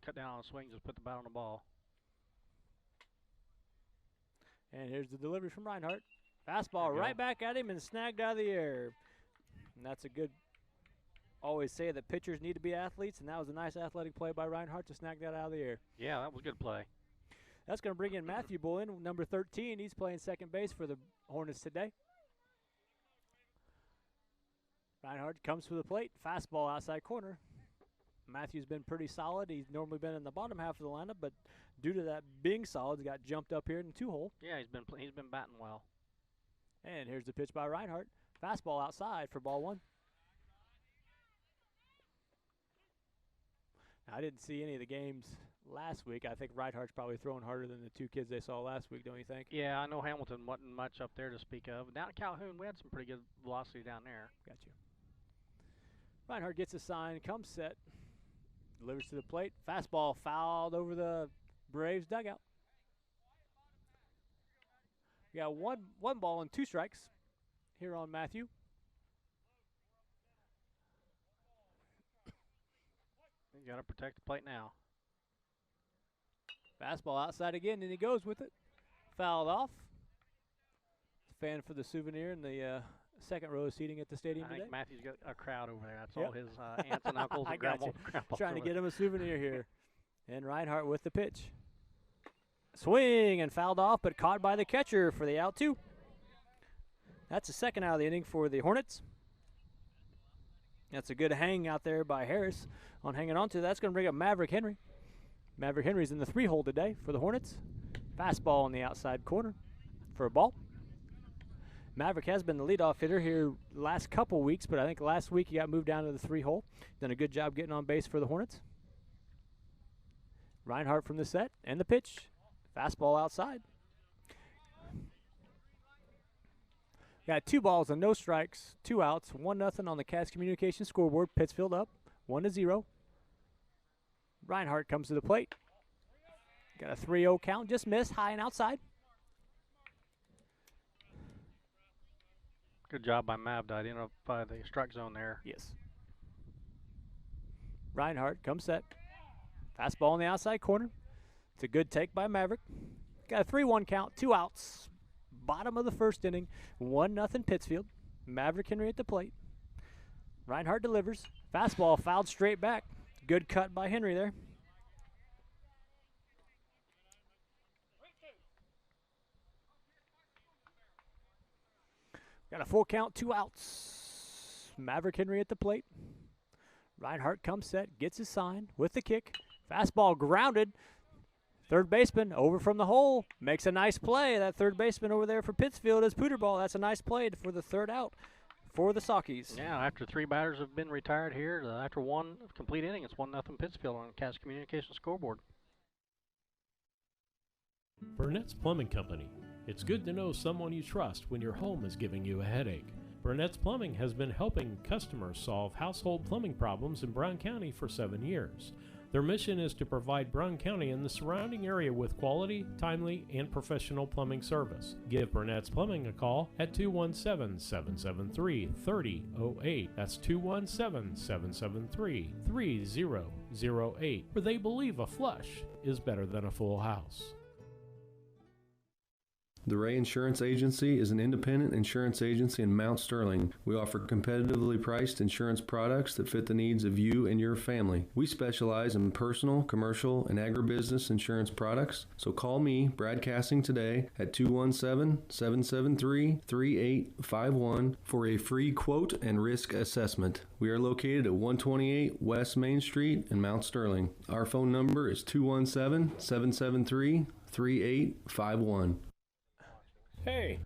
cut down on a swing, just put the bat on the ball. And here's the delivery from Reinhardt. Fastball right back at him and snagged out of the air. And that's a good, always say that pitchers need to be athletes, and that was a nice athletic play by Reinhardt to snag that out of the air. Yeah, that was a good play. That's going to bring in Matthew Bullen, number 13. He's playing second base for the Hornets today. Reinhardt comes to the plate. Fastball outside corner. Matthew's been pretty solid. He's normally been in the bottom half of the lineup, but due to that being solid, he got jumped up here in the 2-hole. Yeah, he's been batting well. And here's the pitch by Reinhardt. Fastball outside for ball 1. Now, I didn't see any of the games last week. I think Reinhardt's probably throwing harder than the 2 kids they saw last week, don't you think? Yeah, I know Hamilton wasn't much up there to speak of. Down at Calhoun, we had some pretty good velocity down there. Got you. Reinhardt gets a sign, comes set, delivers to the plate. Fastball fouled over the Braves dugout. We got one ball and 2 strikes here on Matthew. You got to protect the plate now. Fastball outside again, and he goes with it. Fouled off. Fan for the souvenir in the second row seating at the stadium I today. think Matthew's got a crowd over there. That's all his aunts and uncles and grandpas. Trying to get him a souvenir here. And Reinhardt with the pitch. Swing and fouled off, but caught by the catcher for the out 2. That's the second out of the inning for the Hornets. That's a good hang out there by Harris on hanging on to. That's going to bring up Maverick Henry. Maverick Henry's in the 3-hole today for the Hornets. Fastball on the outside corner for a ball. Maverick has been the leadoff hitter here the last couple weeks, but I think last week he got moved down to the 3-hole. Done a good job getting on base for the Hornets. Reinhardt from the set and the pitch. Fastball outside. Got 2 balls and no strikes, 2 outs, 1-0 on the Cast Communications scoreboard. Pittsfield up 1-0. Reinhardt comes to the plate. Got a 3-0 count, just missed, high and outside. Good job by Mav to identify the strike zone there. Yes. Reinhardt comes set. Fastball on the outside corner. It's a good take by Maverick. Got a 3-1 count, 2 outs. Bottom of the first inning, 1-0 Pittsfield. Maverick Henry at the plate. Reinhardt delivers. Fastball fouled straight back. Good cut by Henry there. Got a full count, 2 outs. Maverick Henry at the plate. Reinhardt comes set, gets his sign with the kick. Fastball grounded. Third baseman over from the hole. Makes a nice play. That third baseman over there for Pittsfield is Puterball. That's a nice play for the 3rd out for the Saukeys. Yeah, after 3 batters have been retired here, after 1 complete inning, it's 1-0 Pittsfield on Cast Communications scoreboard. Burnett's Plumbing Company. It's good to know someone you trust when your home is giving you a headache. Burnett's Plumbing has been helping customers solve household plumbing problems in Brown County for 7 years. Their mission is to provide Brown County and the surrounding area with quality, timely, and professional plumbing service. Give Burnett's Plumbing a call at 217-773-3008. That's 217-773-3008, where they believe a flush is better than a full house. The Ray Insurance Agency is an independent insurance agency in Mount Sterling. We offer competitively priced insurance products that fit the needs of you and your family. We specialize in personal, commercial, and agribusiness insurance products. So call me, Brad Cassing, today at 217-773-3851 for a free quote and risk assessment. We are located at 128 West Main Street in Mount Sterling. Our phone number is 217-773-3851. Hey!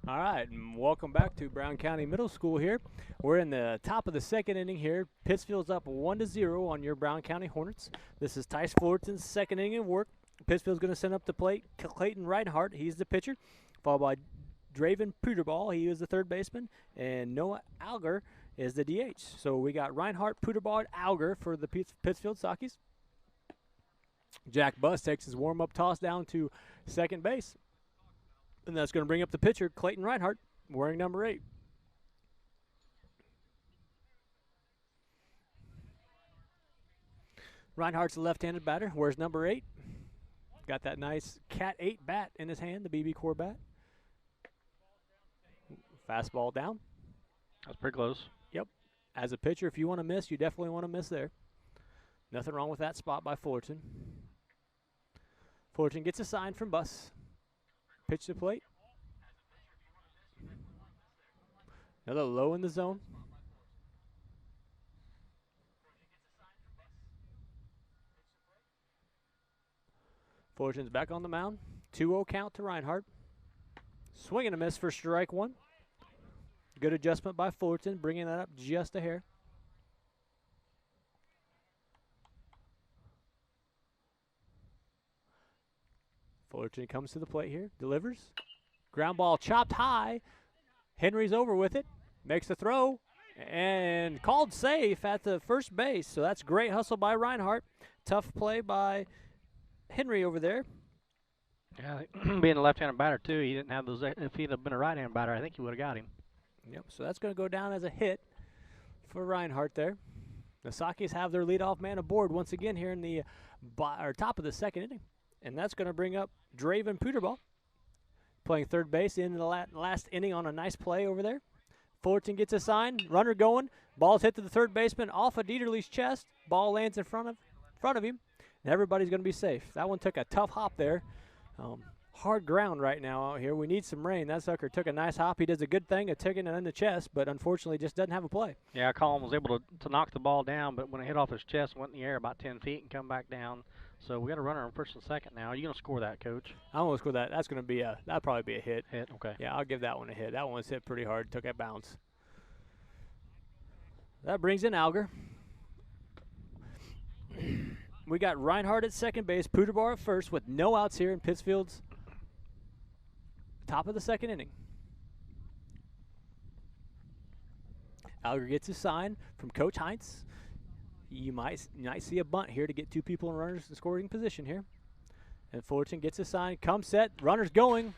All right, and welcome back to Brown County Middle School here. We're in the top of the 2nd inning here. Pittsfield's up 1-0 on your Brown County Hornets. This is Tice Fullerton's 2nd inning of work. Pittsfield's going to send up the plate Clayton Reinhardt. He's the pitcher, followed by Draven Puterball. He is the 3rd baseman, and Noah Alger is the DH. So we got Reinhardt, Puterball, and Alger for the Pittsfield Saukeys. Jack Buss takes his warm-up toss down to second base. And that's going to bring up the pitcher, Clayton Reinhardt, wearing number 8. Reinhardt's a left-handed batter. Where's number 8? Got that nice Cat 8 bat in his hand, the BB Core bat. Fastball down. That's pretty close. Yep. As a pitcher, if you want to miss, you definitely want to miss there. Nothing wrong with that spot by Fullerton. Fullerton gets a sign from Buss. Pitch to plate. Another low in the zone. Fullerton's back on the mound. 2-0 count to Reinhardt. Swing and a miss for strike 1. Good adjustment by Fullerton, bringing that up just a hair. Fullerton comes to the plate here, delivers. Ground ball chopped high. Henry's over with it, makes the throw, and called safe at the first base. So that's great hustle by Reinhardt. Tough play by Henry over there. Yeah, being a left-handed batter too, he didn't have those. If he'd have been a right-handed batter, I think he would have got him. Yep, so that's going to go down as a hit for Reinhardt there. The Sakis have their leadoff man aboard once again here in the top of the second inning. And that's going to bring up Draven Puterball, playing third base in the last inning on a nice play over there. Fullerton gets a sign, runner going, ball's hit to the third baseman off of Dieterle's chest. Ball lands in front of him, and everybody's going to be safe. That one took a tough hop there. Hard ground right now out here. We need some rain. That sucker took a nice hop. He does a good thing of taking it in the chest, but unfortunately just doesn't have a play. Yeah, Colin was able to knock the ball down, but when it hit off his chest, went in the air about 10 feet and come back down. So we got a runner on first and second now. Are you going to score that, Coach? I'm going to score that. That's going to be that'll probably be a hit. Hit, okay. Yeah, I'll give that one a hit. That one was hit pretty hard. Took a bounce. That brings in Alger. We got Reinhardt at second base, Puterbar at first with no outs here in Pittsfield's top of the second inning. Alger gets a sign from Coach Heinz. You might see a bunt here to get 2 people in runners in scoring position here. And Fullerton gets a sign, comes set, runners going.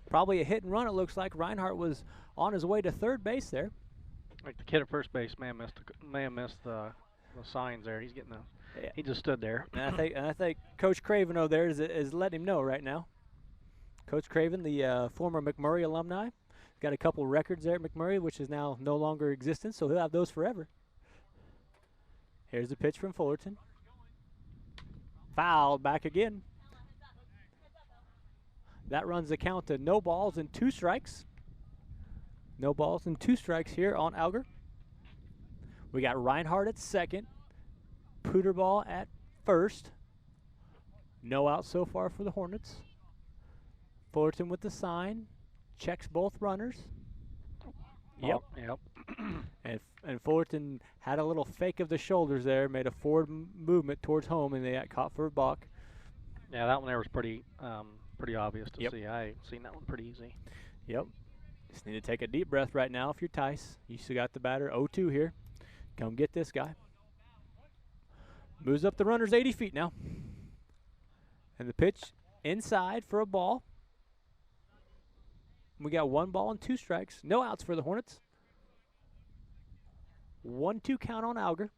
Probably a hit and run, it looks like. Reinhardt was on his way to third base there. Like the kid at first base may have missed the signs there. He's getting he just stood there. And I think Coach Craven over there is letting him know right now. Coach Craven, the former McMurray alumni, got a couple records there at McMurray, which is now no longer existent, so he'll have those forever. Here's the pitch from Fullerton. Fouled back again. That runs the count to no balls and 2 strikes. No balls and 2 strikes here on Alger. We got Reinhardt at second. Puterball at first. No out so far for the Hornets. Fullerton with the sign. Checks both runners. Yep. Yep. And Fullerton had a little fake of the shoulders there, made a forward movement towards home, and they got caught for a balk. Yeah, that one there was pretty obvious to Yep. see. I seen that one pretty easy. Yep. Just need to take a deep breath right now if you're Tice. You still got the batter 0-2 here. Come get this guy. Moves up the runners 80 feet now. And the pitch inside for a ball. We got 1 ball and 2 strikes. No outs for the Hornets. 1-2 count on Alger.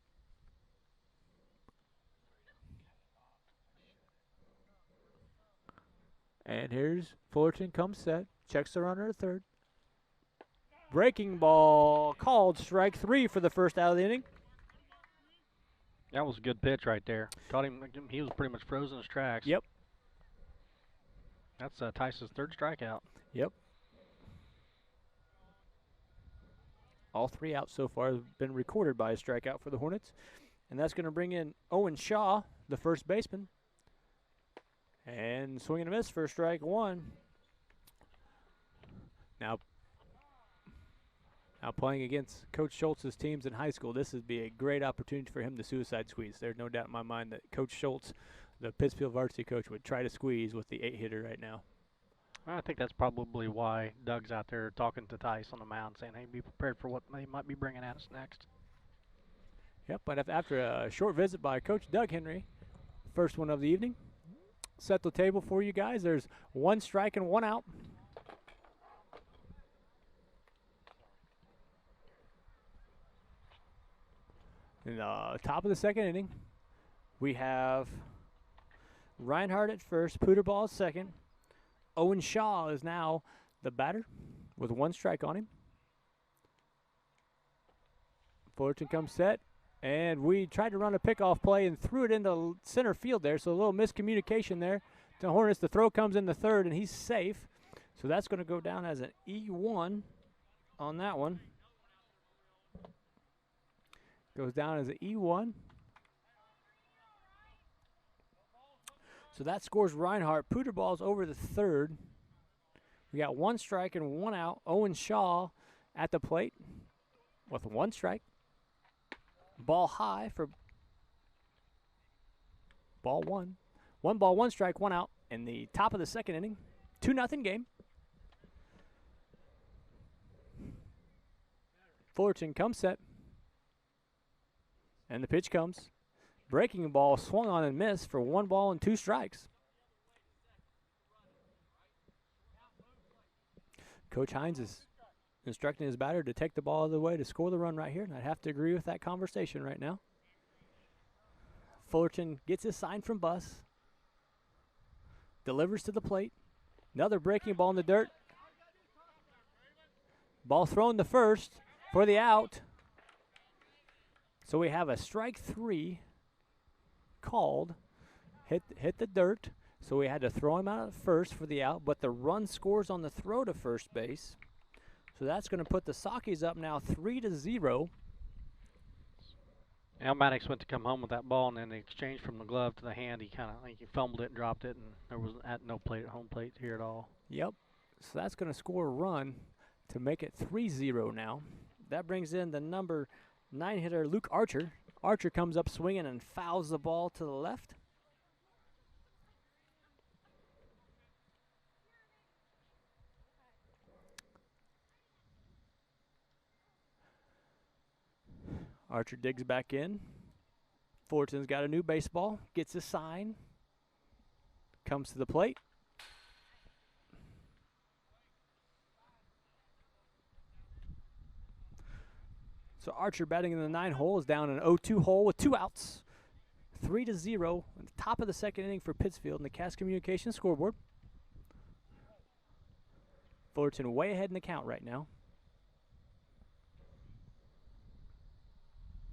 And here's Fullerton comes set. Checks the runner at third. Breaking ball called strike 3 for the first out of the inning. That was a good pitch right there. Caught him. He was pretty much frozen in his tracks. Yep. That's Tice's 3rd strikeout. Yep. All 3 outs so far have been recorded by a strikeout for the Hornets. And that's going to bring in Owen Shaw, the first baseman. And swing and a miss for strike 1. Now playing against Coach Schultz's teams in high school, this would be a great opportunity for him to suicide squeeze. There's no doubt in my mind that Coach Schultz, the Pittsfield varsity coach, would try to squeeze with the 8-hitter right now. I think that's probably why Doug's out there talking to Tice on the mound, saying, hey, be prepared for what they might be bringing at us next. Yep, but after a short visit by Coach Doug Henry, first one of the evening, set the table for you guys. There's 1 strike and 1 out. In the top of the second inning, We have Reinhardt at first, Pooterball at second. Owen Shaw is now the batter with 1 strike on him. Fullerton comes set, and we tried to run a pickoff play and threw it into center field there, so a little miscommunication there to Hornets. The throw comes in the third, and he's safe. So that's going to go down as an E1 on that one. Goes down as an E1. So that scores Reinhardt. Pooterball's over the third. We got 1 strike and 1 out. Owen Shaw at the plate with 1 strike. Ball high for ball 1. 1 ball, 1 strike, 1 out in the top of the second inning. 2-0 game. Fullerton comes set. And the pitch comes. Breaking ball swung on and missed for 1 ball and 2 strikes. Coach Hines is instructing his batter to take the ball out of the way to score the run right here, and I'd have to agree with that conversation right now. Fullerton gets his sign from Buss. Delivers to the plate. Another breaking ball in the dirt. Ball thrown to first for the out. So we have a strike 3 called. Hit the dirt. So we had to throw him out at first for the out, but the run scores on the throw to first base. So that's going to put the Sockies up now 3-0. Al Maddox went to come home with that ball, and then the exchange from the glove to the hand, he fumbled it and dropped it, and there was no plate at home plate here at all. Yep. So that's going to score a run to make it 3-0 now. That brings in the number 9 hitter, Luke Archer. Archer comes up swinging and fouls the ball to the left. Archer digs back in. Fullerton's got a new baseball. Gets a sign. Comes to the plate. So Archer batting in the 9 hole is down an 0-2 hole with 2 outs. 3-0 at the top of the second inning for Pittsfield in the Cass Communications scoreboard. Fullerton way ahead in the count right now.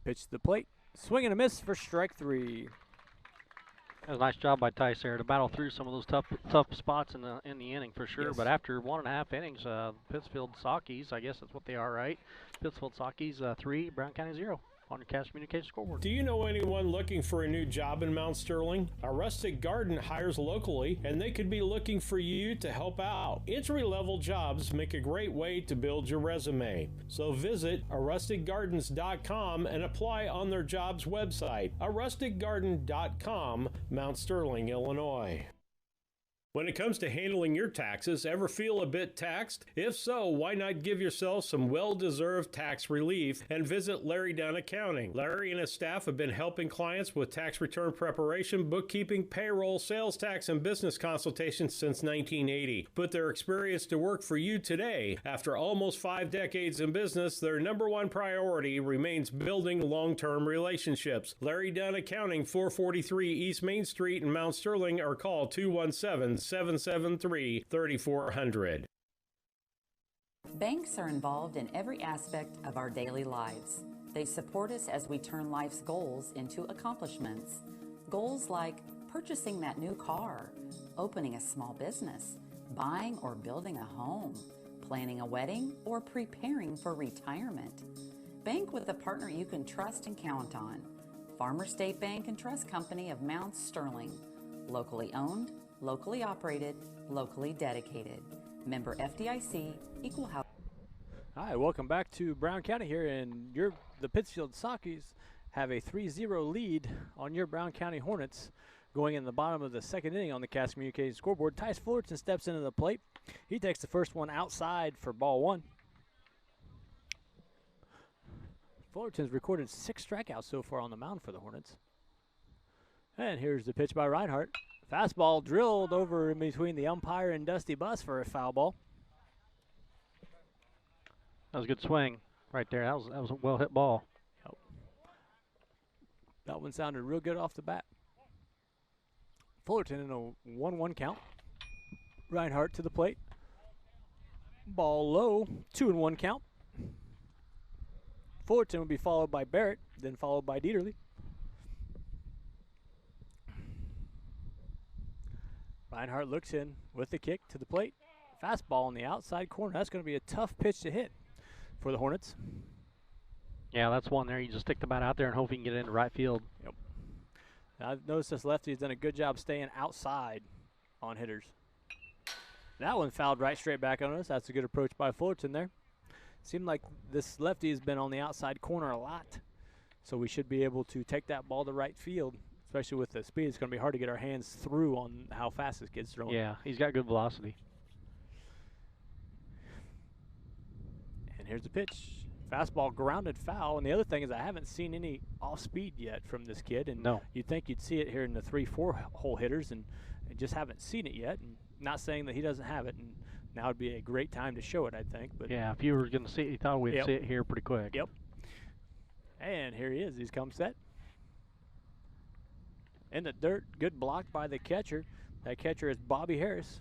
Pitch to the plate. Swing and a miss for strike 3. That was a nice job by Tice there to battle through some of those tough spots in the inning for sure. Yes. But after 1.5 innings, Pittsfield Sockies, I guess that's what they are, right? Pittsfield Sockies 3, Brown County 0 on your Cash Communications scoreboard. Do you know anyone looking for a new job in Mount Sterling? A Rustic Garden hires locally, and they could be looking for you to help out. Entry-level jobs make a great way to build your resume. So visit arusticgardens.com and apply on their jobs website, arusticgarden.com, Mount Sterling, Illinois. When it comes to handling your taxes, ever feel a bit taxed? If so, why not give yourself some well-deserved tax relief and visit Larry Dunn Accounting. Larry and his staff have been helping clients with tax return preparation, bookkeeping, payroll, sales tax, and business consultations since 1980. Put their experience to work for you today. After almost 5 decades in business, their #1 priority remains building long-term relationships. Larry Dunn Accounting, 443 East Main Street in Mount Sterling, or call 217-773-3400. Banks are involved in every aspect of our daily lives. They support us as we turn life's goals into accomplishments. Goals like purchasing that new car, opening a small business, buying or building a home, planning a wedding, or preparing for retirement. Bank with a partner you can trust and count on. Farmer State Bank and Trust Company of Mount Sterling. Locally owned, locally operated, locally dedicated. Member FDIC, Equal Housing. Hi, welcome back to Brown County here, and the Pittsfield Sockies have a 3-0 lead on your Brown County Hornets going in the bottom of the second inning on the Cass Communications scoreboard. Tice Fullerton steps into the plate. He takes the first one outside for ball 1. Fullerton's recorded 6 strikeouts so far on the mound for the Hornets. And here's the pitch by Reinhardt. Fastball drilled over in between the umpire and Dusty Buss for a foul ball. That was a good swing right there. That was a well-hit ball. Yep. That one sounded real good off the bat. Fullerton in a 1-1 count. Reinhardt to the plate. Ball low, 2-1 count. Fullerton will be followed by Barrett, then followed by Dieterle. Reinhardt looks in with the kick to the plate. Fastball on the outside corner. That's going to be a tough pitch to hit for the Hornets. Yeah, that's one there. You just stick the bat out there and hope you can get it into right field. Yep. Now, I've noticed this lefty has done a good job staying outside on hitters. That one fouled right straight back on us. That's a good approach by Fullerton there. Seemed like this lefty has been on the outside corner a lot, so we should be able to take that ball to right field, especially with the speed. It's going to be hard to get our hands through on how fast this kid's throwing. Yeah, he's got good velocity. And here's the pitch. Fastball grounded foul. And the other thing is I haven't seen any off-speed yet from this kid. And no. You'd think you'd see it here in the 3-4 hole hitters, and just haven't seen it yet. And not saying that he doesn't have it, and now would be a great time to show it, I think. But yeah, if you were going to see it, you thought we'd see it here pretty quick. Yep. And here he is. He's come set. In the dirt, good block by the catcher. That catcher is Bobby Harris.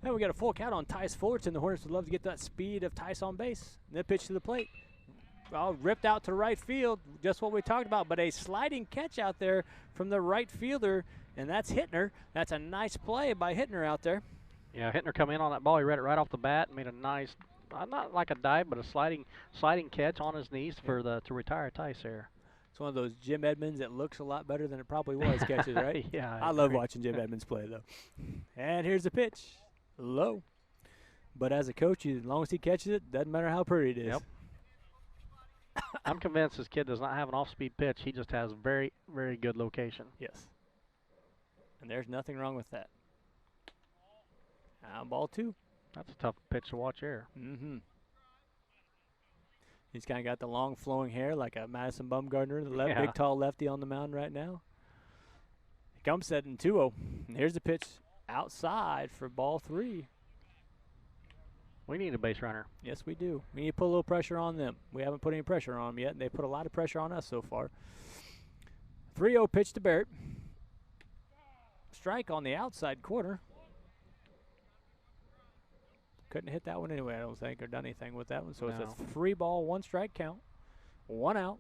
And we got a full count on Tice Fullerton. The Hornets would love to get that speed of Tice on base. And then pitch to the plate. Well, ripped out to right field, just what we talked about. But a sliding catch out there from the right fielder, and that's Hittner. That's a nice play by Hittner out there. Yeah, Hittner come in on that ball. He read it right off the bat and made a nice, not like a dive, but a sliding catch on his knees to retire Tice there. It's one of those Jim Edmonds that looks a lot better than it probably was catches, right? Yeah. I love watching Jim Edmonds play, though. And here's the pitch. Low. But as a coach, as long as he catches it, doesn't matter how pretty it is. Yep. I'm convinced this kid does not have an off-speed pitch. He just has very, very good location. Yes. And there's nothing wrong with that. Now ball 2. That's a tough pitch to watch here. Mm-hmm. He's kind of got the long flowing hair like a Madison Bumgarner, the big tall lefty on the mound right now. He comes set in 2-0. And here's the pitch outside for ball 3. We need a base runner. Yes, we do. We need to put a little pressure on them. We haven't put any pressure on them yet, and they put a lot of pressure on us so far. 3-0 pitch to Barrett. Strike on the outside corner. Couldn't hit that one anyway, I don't think, or done anything with that one. So it's a 3-ball, 1-strike count. 1 out.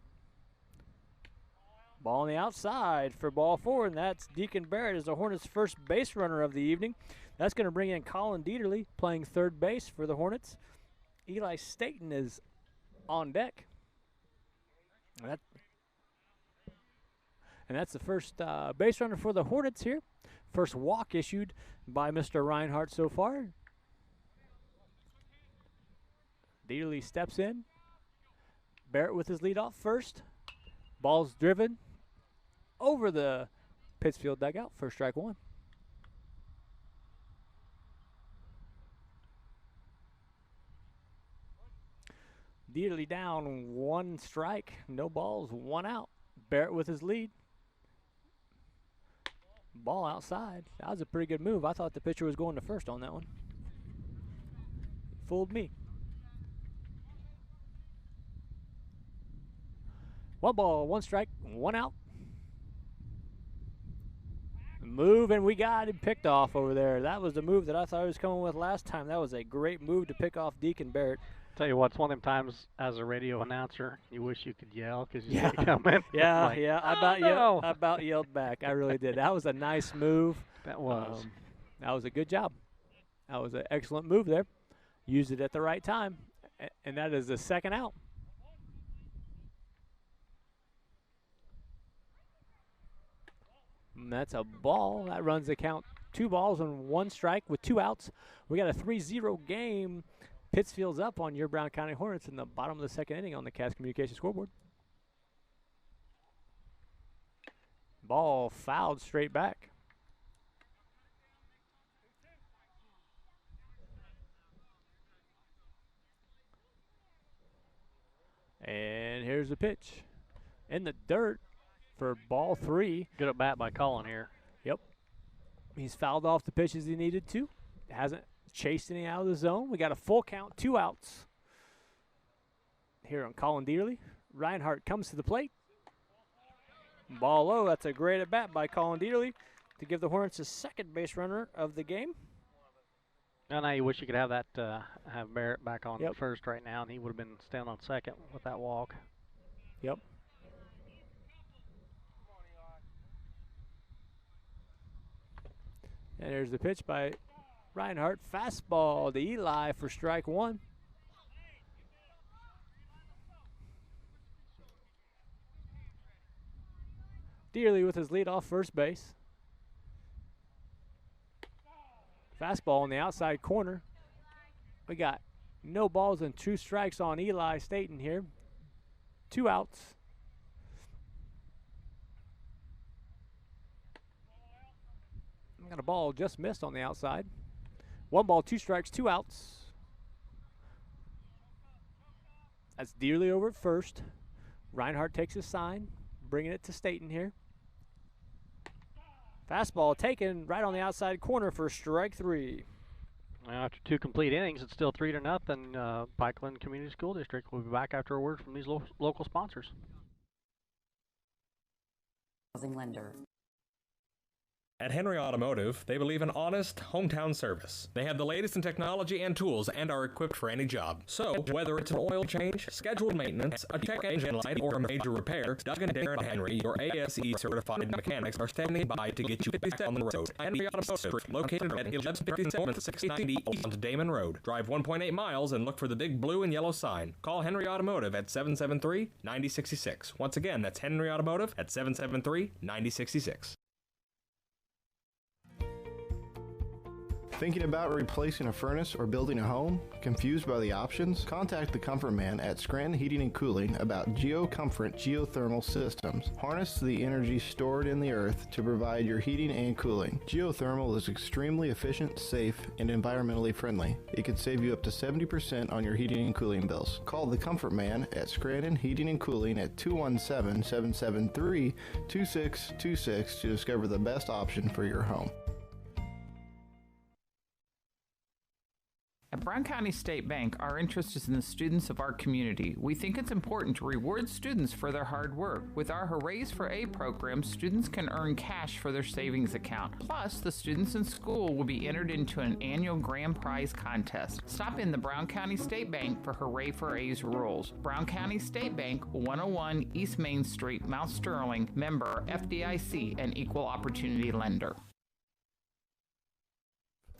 Ball on the outside for ball 4, and that's Deacon Barrett as the Hornets' first base runner of the evening. That's going to bring in Colin Dieterle playing third base for the Hornets. Eli Staten is on deck. And that's the first base runner for the Hornets here. First walk issued by Mr. Reinhardt so far. Dieterle steps in. Barrett with his leadoff first. Ball's driven over the Pittsfield dugout for strike 1. Dieterle down 1 strike, no balls, 1 out. Barrett with his lead. Ball outside. That was a pretty good move. I thought the pitcher was going to first on that one. Fooled me. 1 ball, 1 strike, 1 out. Move, and we got him picked off over there. That was the move that I thought he was coming with last time. That was a great move to pick off Deacon Barrett. Tell you what, it's one of them times as a radio announcer, you wish you could yell because you see it coming. Yeah, like, yeah. I about yelled back. I really did. That was a nice move. That was. That was a good job. That was an excellent move there. Used it at the right time, and that is the 2nd out. And that's a ball. That runs the count. 2 balls and 1 strike with 2 outs. We got a 3-0 game. Pittsfield's up on your Brown County Hornets in the bottom of the 2nd inning on the Cass Communication scoreboard. Ball fouled straight back. And here's the pitch. In the dirt for ball 3. Good at bat by Colin here. Yep. He's fouled off the pitches he needed to. Hasn't chased any out of the zone. We got a full count, 2 outs. here on Colin Dearly. Reinhardt comes to the plate. Ball low. That's a great at bat by Colin Dearly to give the Hornets a second base runner of the game. And I wish you could have that have Barrett back on Yep. first right now, and he would have been standing on second with that walk. Yep. And there's the pitch by Reinhardt. Fastball to Eli for strike one. Dearly with his lead off first base. Fastball on the outside corner. We got no balls and 2 strikes on Eli Staten here. 2 outs. Got a ball just missed on the outside. 1 ball, 2 strikes, 2 outs. That's Dearly over at first. Reinhardt takes his sign, bringing it to Staten here. Fastball taken right on the outside corner for strike 3. After 2 complete innings, it's still 3-0. Pikeland Community School District. We'll be back after a word from these local sponsors. Housing lender. At Henry Automotive, they believe in honest, hometown service. They have the latest in technology and tools and are equipped for any job. So, whether it's an oil change, scheduled maintenance, a check engine light, or a major repair, Doug and Darren Henry, your ASE-certified mechanics, are standing by to get you fixed on the road. Henry Automotive, located at 1157-690 Old Damon Road. Drive 1.8 miles and look for the big blue and yellow sign. Call Henry Automotive at 773-9066. Once again, that's Henry Automotive at 773-9066. Thinking about replacing a furnace or building a home? Confused by the options? Contact the Comfort Man at Scranton Heating and Cooling about GeoComfort geothermal systems. Harness the energy stored in the earth to provide your heating and cooling. Geothermal is extremely efficient, safe, and environmentally friendly. It could save you up to 70% on your heating and cooling bills. Call the Comfort Man at Scranton Heating and Cooling at 217-773-2626 to discover the best option for your home. At Brown County State Bank, our interest is in the students of our community. We think it's important to reward students for their hard work. With our Hoorays for A program, students can earn cash for their savings account. Plus, the students in school will be entered into an annual grand prize contest. Stop in the Brown County State Bank for Hooray for A's rules. Brown County State Bank, 101 East Main Street, Mount Sterling, member FDIC, and equal opportunity lender.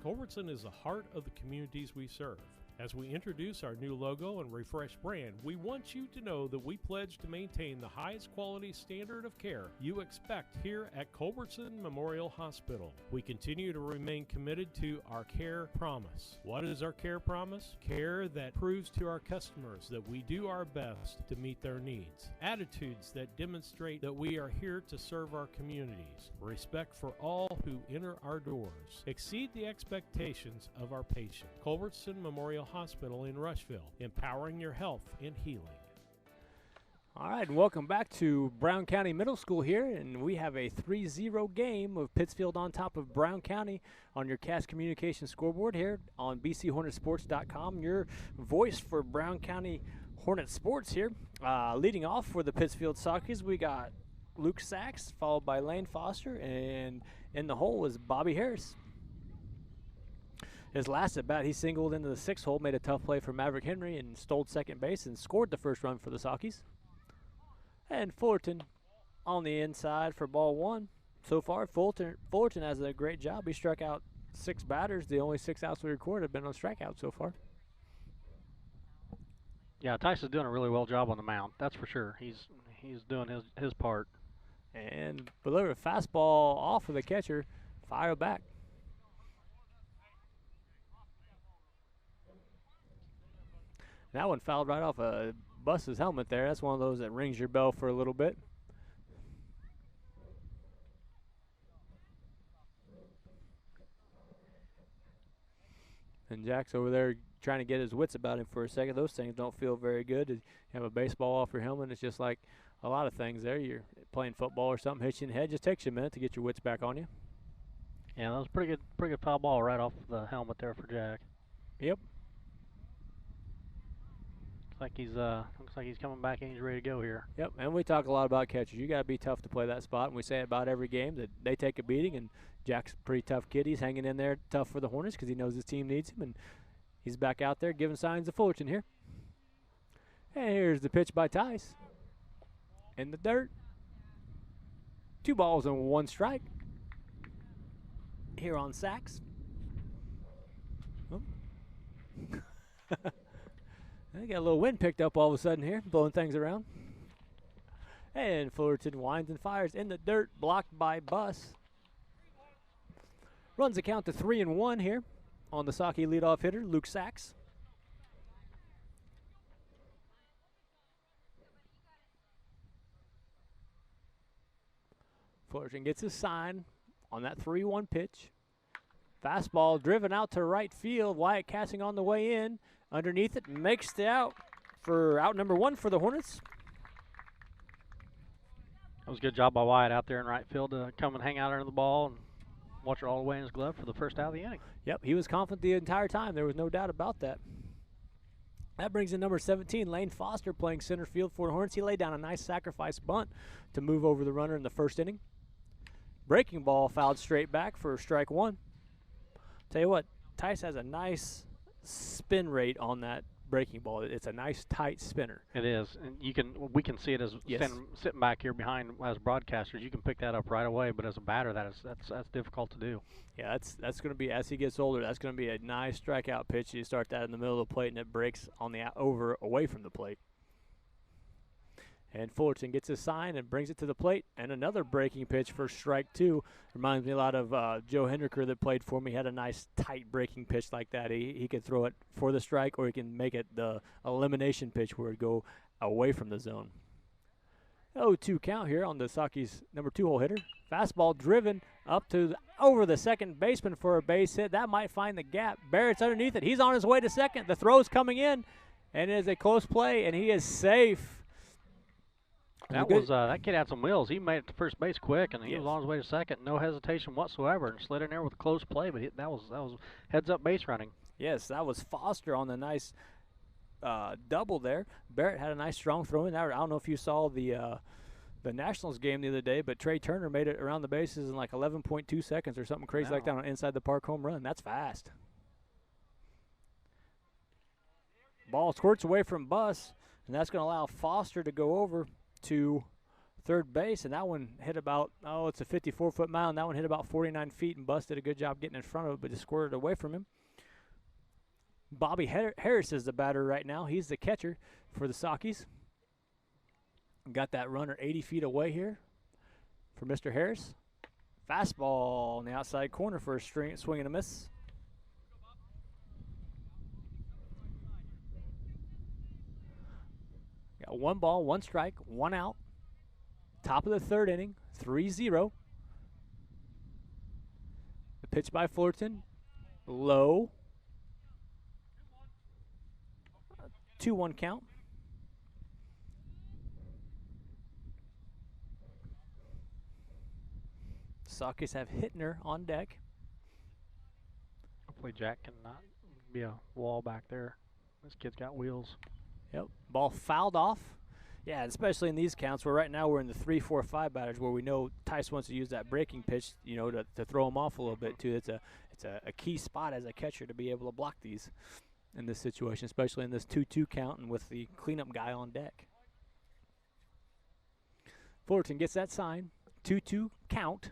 Culbertson is the heart of the communities we serve. As we introduce our new logo and refreshed brand, we want you to know that we pledge to maintain the highest quality standard of care you expect here at Culbertson Memorial Hospital. We continue to remain committed to our care promise. What is our care promise? Care that proves to our customers that we do our best to meet their needs. Attitudes that demonstrate that we are here to serve our communities. Respect for all who enter our doors. Exceed the expectations of our patient. Culbertson Memorial Hospital in Rushville, empowering your health and healing. All right, and welcome back to Brown County Middle School here, and we have a 3-0 game of Pittsfield on top of Brown County on your Cash Communication scoreboard here on bchornetsports.com. Your voice for Brown County Hornet Sports here. Leading off for the Pittsfield Sockies, we got Luke Sachs, followed by Lane Foster, and in the hole is Bobby Harris. His last at bat, he singled into the 6th hole, made a tough play for Maverick Henry, and stole second base and scored the first run for the Sockies. And Fullerton on the inside for ball 1. So far, Fullerton has a great job. He struck out 6 batters. The only 6 outs we recorded have been on strikeout so far. Yeah, Tyson's doing a really well job on the mound. That's for sure. He's doing his part. And delivered a fastball off of the catcher, fire back. That one fouled right off Bus's helmet there. That's one of those that rings your bell for a little bit. And Jack's over there trying to get his wits about him for a second. Those things don't feel very good. You have a baseball off your helmet. It's just like a lot of things there. You're playing football or something, hits you in the head. Just takes you a minute to get your wits back on you. Yeah, that was pretty good foul ball right off the helmet there for Jack. Yep. looks like he's coming back and he's ready to go here. Yep, and we talk a lot about catchers. You got to be tough to play that spot, and we say it about every game that they take a beating. And Jack's a pretty tough kid. He's hanging in there tough for the Hornets because he knows his team needs him, and he's back out there giving signs of Fullerton here. And here's the pitch by Tice. In the dirt. 2 balls and 1 strike. Here on Sachs. Oh. They got a little wind picked up all of a sudden here, blowing things around. And Fullerton winds and fires in the dirt, blocked by Buss. Runs the count to 3-1 here on the Saki leadoff hitter, Luke Sachs. Fullerton gets his sign on that 3-1 pitch. Fastball driven out to right field. Wyatt Casting on the way in. Underneath it, makes the out for out number 1 for the Hornets. That was a good job by Wyatt out there in right field to come and hang out under the ball and watch it all the way in his glove for the first out of the inning. Yep, he was confident the entire time. There was no doubt about that. That brings in number 17, Lane Foster, playing center field for the Hornets. He laid down a nice sacrifice bunt to move over the runner in the first inning. Breaking ball fouled straight back for strike 1. Tell you what, Tice has a nice spin rate on that breaking ball. It's a nice tight spinner. It is, and we can see it as sitting back here behind as broadcasters. You can pick that up right away, but as a batter, that's difficult to do. Yeah, that's going to be, as he gets older, that's going to be a nice strikeout pitch. You start that in the middle of the plate, and it breaks on the away from the plate. And Fullerton gets his sign and brings it to the plate. And another breaking pitch for strike 2. Reminds me a lot of Joe Hendricker that played for me. He had a nice tight breaking pitch like that. He could throw it for the strike, or he can make it the elimination pitch where it go away from the zone. 0-2 count here on the Saki's number 2 hole hitter. Fastball driven up to over the second baseman for a base hit. That might find the gap. Barrett's underneath it. He's on his way to second. The throw's coming in, and it is a close play, and he is safe. That kid had some wheels. He made it to first base quick, and he was on his way to second, no hesitation whatsoever, and slid in there with a close play. But that was heads-up base running. Yes, that was Foster on the nice double there. Barrett had a nice strong throw in. I don't know if you saw the Nationals game the other day, but Trey Turner made it around the bases in like 11.2 seconds or something crazy like that on an inside the park home run. That's fast. Ball squirts away from Buss, and that's going to allow Foster to go over to third base, and that one hit about, it's a 54-foot mound. That one hit about 49 feet, and Buss did a good job getting in front of it, but just squirted away from him. Bobby Harris is the batter right now. He's the catcher for the Sakis. Got that runner 80 feet away here for Mr. Harris. Fastball on the outside corner for a swing and a miss. Got 1 ball, 1 strike, 1 out. Top of the third inning, 3-0. The pitch by Fullerton, low. 2-1 count. Sakis have Hittner on deck. Hopefully Jack can not be a wall back there. This kid's got wheels. Yep, ball fouled off. Yeah, especially in these counts where right now we're in the 3, 4, 5 batters where we know Tice wants to use that breaking pitch, to throw him off a little bit too. It's a key spot as a catcher to be able to block these in this situation, especially in this 2-2 count and with the cleanup guy on deck. Fullerton gets that sign. 2-2 count.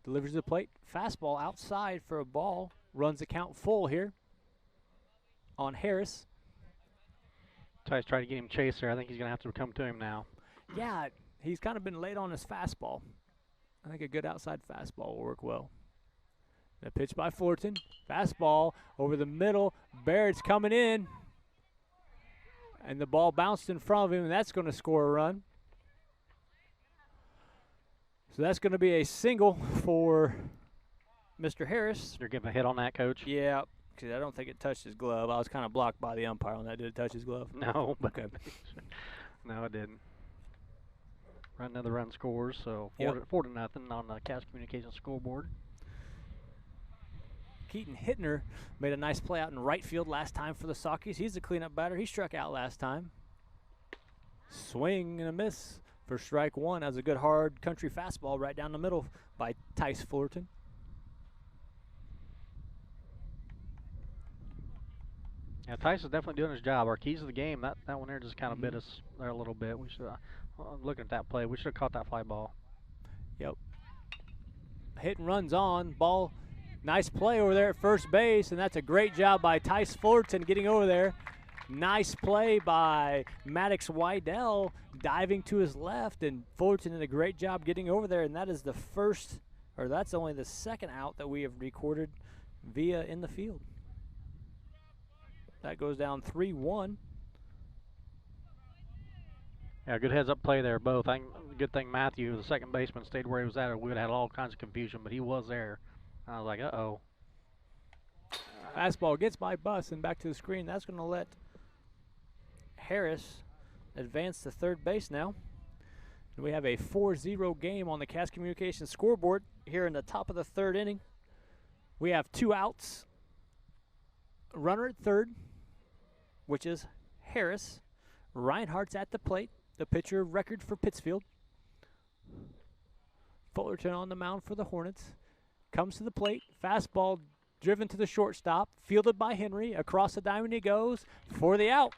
Delivers to the plate. Fastball outside for a ball. Runs the count full here on Harris. Tice trying to get him chased there. I think he's going to have to come to him now. Yeah, he's kind of been late on his fastball. I think a good outside fastball will work well. The pitch by Fullerton. Fastball over the middle. Barrett's coming in. And the ball bounced in front of him, and that's going to score a run. So that's going to be a single for Mr. Harris. You're giving a hit on that, Coach? Yeah, because I don't think it touched his glove. I was kind of blocked by the umpire on that. Did it touch his glove? No. Okay. No, it didn't. Another run scores, so 4-0 on the Cass Communications scoreboard. Keaton Hittner made a nice play out in right field last time for the Saukies. He's the cleanup batter. He struck out last time. Swing and a miss for strike one. That was a good hard country fastball right down the middle by Tice Fullerton. Yeah, Tice is definitely doing his job. Our keys to the game, that one there just kind of bit us there a little bit. We should, looking at that play, we should have caught that fly ball. Yep. Hit and runs on. Ball, nice play over there at first base, and that's a great job by Tice Fullerton getting over there. Nice play by Maddox Wydell diving to his left, and Fullerton did a great job getting over there, and that is the first, or that's only the second out that we have recorded via in the field. That goes down 3-1. Yeah, good heads-up play there, both. Good thing Matthew, the second baseman, stayed where he was at, or we would have had all kinds of confusion, but he was there. I was like, uh-oh. Fastball gets by Buss and back to the screen. That's going to let Harris advance to third base now. And we have a 4-0 game on the Cass Communications scoreboard here in the top of the third inning. We have 2 outs. Runner at third, which is Harris. Reinhardt's at the plate, the pitcher of record for Pittsfield. Fullerton on the mound for the Hornets. Comes to the plate, fastball driven to the shortstop, fielded by Henry. Across the diamond he goes for the out.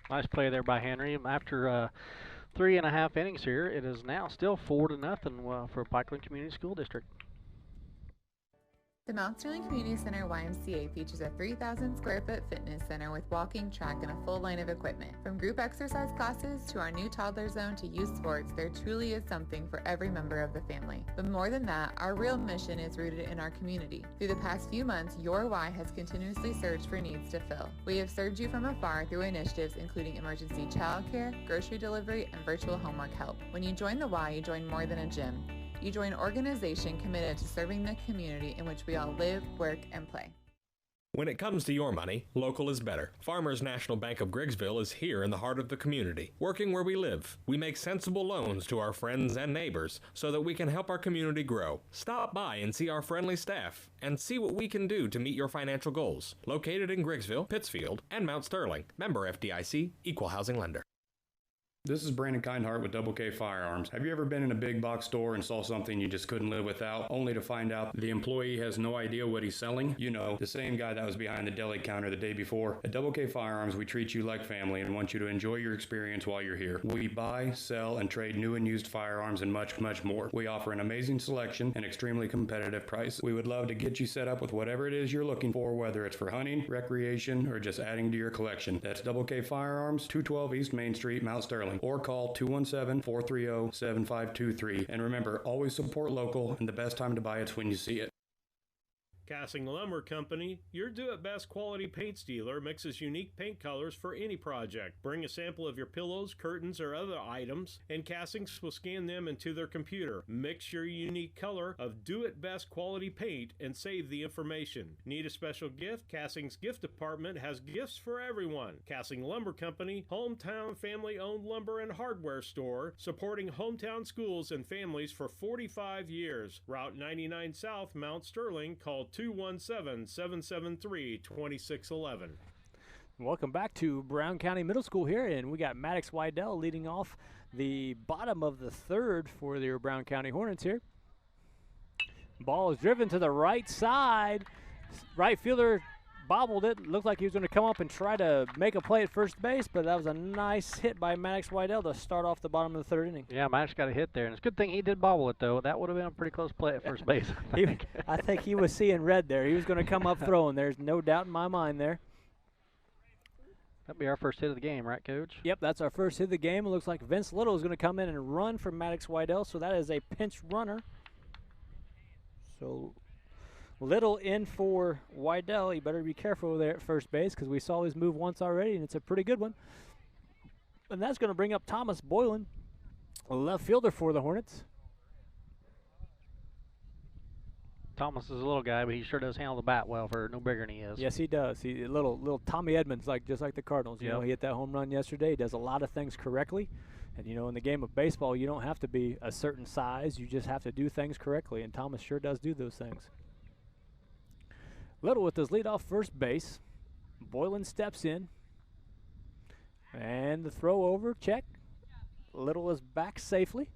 Nice play there by Henry. After 3.5 innings here, it is now still 4-0 for Pikeland Community School District. The Mount Sterling Community Center YMCA features a 3,000 square foot fitness center with walking track and a full line of equipment. From group exercise classes to our new toddler zone to youth sports, there truly is something for every member of the family. But more than that, our real mission is rooted in our community. Through the past few months, your Y has continuously searched for needs to fill. We have served you from afar through initiatives including emergency childcare, grocery delivery, and virtual homework help. When you join the Y, you join more than a gym. You join an organization committed to serving the community in which we all live, work, and play. When it comes to your money, local is better. Farmers National Bank of Griggsville is here in the heart of the community, working where we live. We make sensible loans to our friends and neighbors so that we can help our community grow. Stop by and see our friendly staff and see what we can do to meet your financial goals. Located in Griggsville, Pittsfield, and Mount Sterling. Member FDIC, Equal Housing Lender. This is Brandon Kindhart with Double K Firearms. Have you ever been in a big box store and saw something you just couldn't live without, only to find out the employee has no idea what he's selling? You know, the same guy that was behind the deli counter the day before. At Double K Firearms, we treat you like family and want you to enjoy your experience while you're here. We buy, sell, and trade new and used firearms and much, much more. We offer an amazing selection and extremely competitive price. We would love to get you set up with whatever it is you're looking for, whether it's for hunting, recreation, or just adding to your collection. That's Double K Firearms, 212 East Main Street, Mount Sterling, or call 217-430-7523. And remember, always support local, and the best time to buy it's when you see it. Cassing Lumber Company, your do-it-best quality paint dealer, mixes unique paint colors for any project. Bring a sample of your pillows, curtains, or other items, and Cassings will scan them into their computer. Mix your unique color of do-it-best quality paint and save the information. Need a special gift? Cassing's gift department has gifts for everyone. Cassing Lumber Company, hometown family-owned lumber and hardware store, supporting hometown schools and families for 45 years. Route 99 South, Mount Sterling. Call 217-773-2611. Welcome back to Brown County Middle School here, and we got Maddox Wydell leading off the bottom of the third for the Brown County Hornets here. Ball is driven to the right side. Right fielder bobbled it. Looked like he was going to come up and try to make a play at first base, but that was a nice hit by Maddox Wydell to start off the bottom of the third inning. Yeah, Maddox got a hit there, and it's a good thing he did bobble it, though. That would have been a pretty close play at first base. I think he was seeing red there. He was going to come up throwing. There's no doubt in my mind there. That'll be our first hit of the game, right, Coach? Yep, that's our first hit of the game. It looks like Vince Little is going to come in and run for Maddox Wydell, so that is a pinch runner. So Little in for Wydell. You better be careful there at first base because we saw his move once already, and it's a pretty good one. And that's going to bring up Thomas Boylan, a left fielder for the Hornets. Thomas is a little guy, but he sure does handle the bat well for no bigger than he is. Yes, he does. He little Tommy Edmonds, just like the Cardinals. You know, he hit that home run yesterday. He does a lot of things correctly. And, you know, in the game of baseball, you don't have to be a certain size. You just have to do things correctly, and Thomas sure does do those things. Little with his lead off first base. Boylan steps in. And the throw over, check. Little is back safely.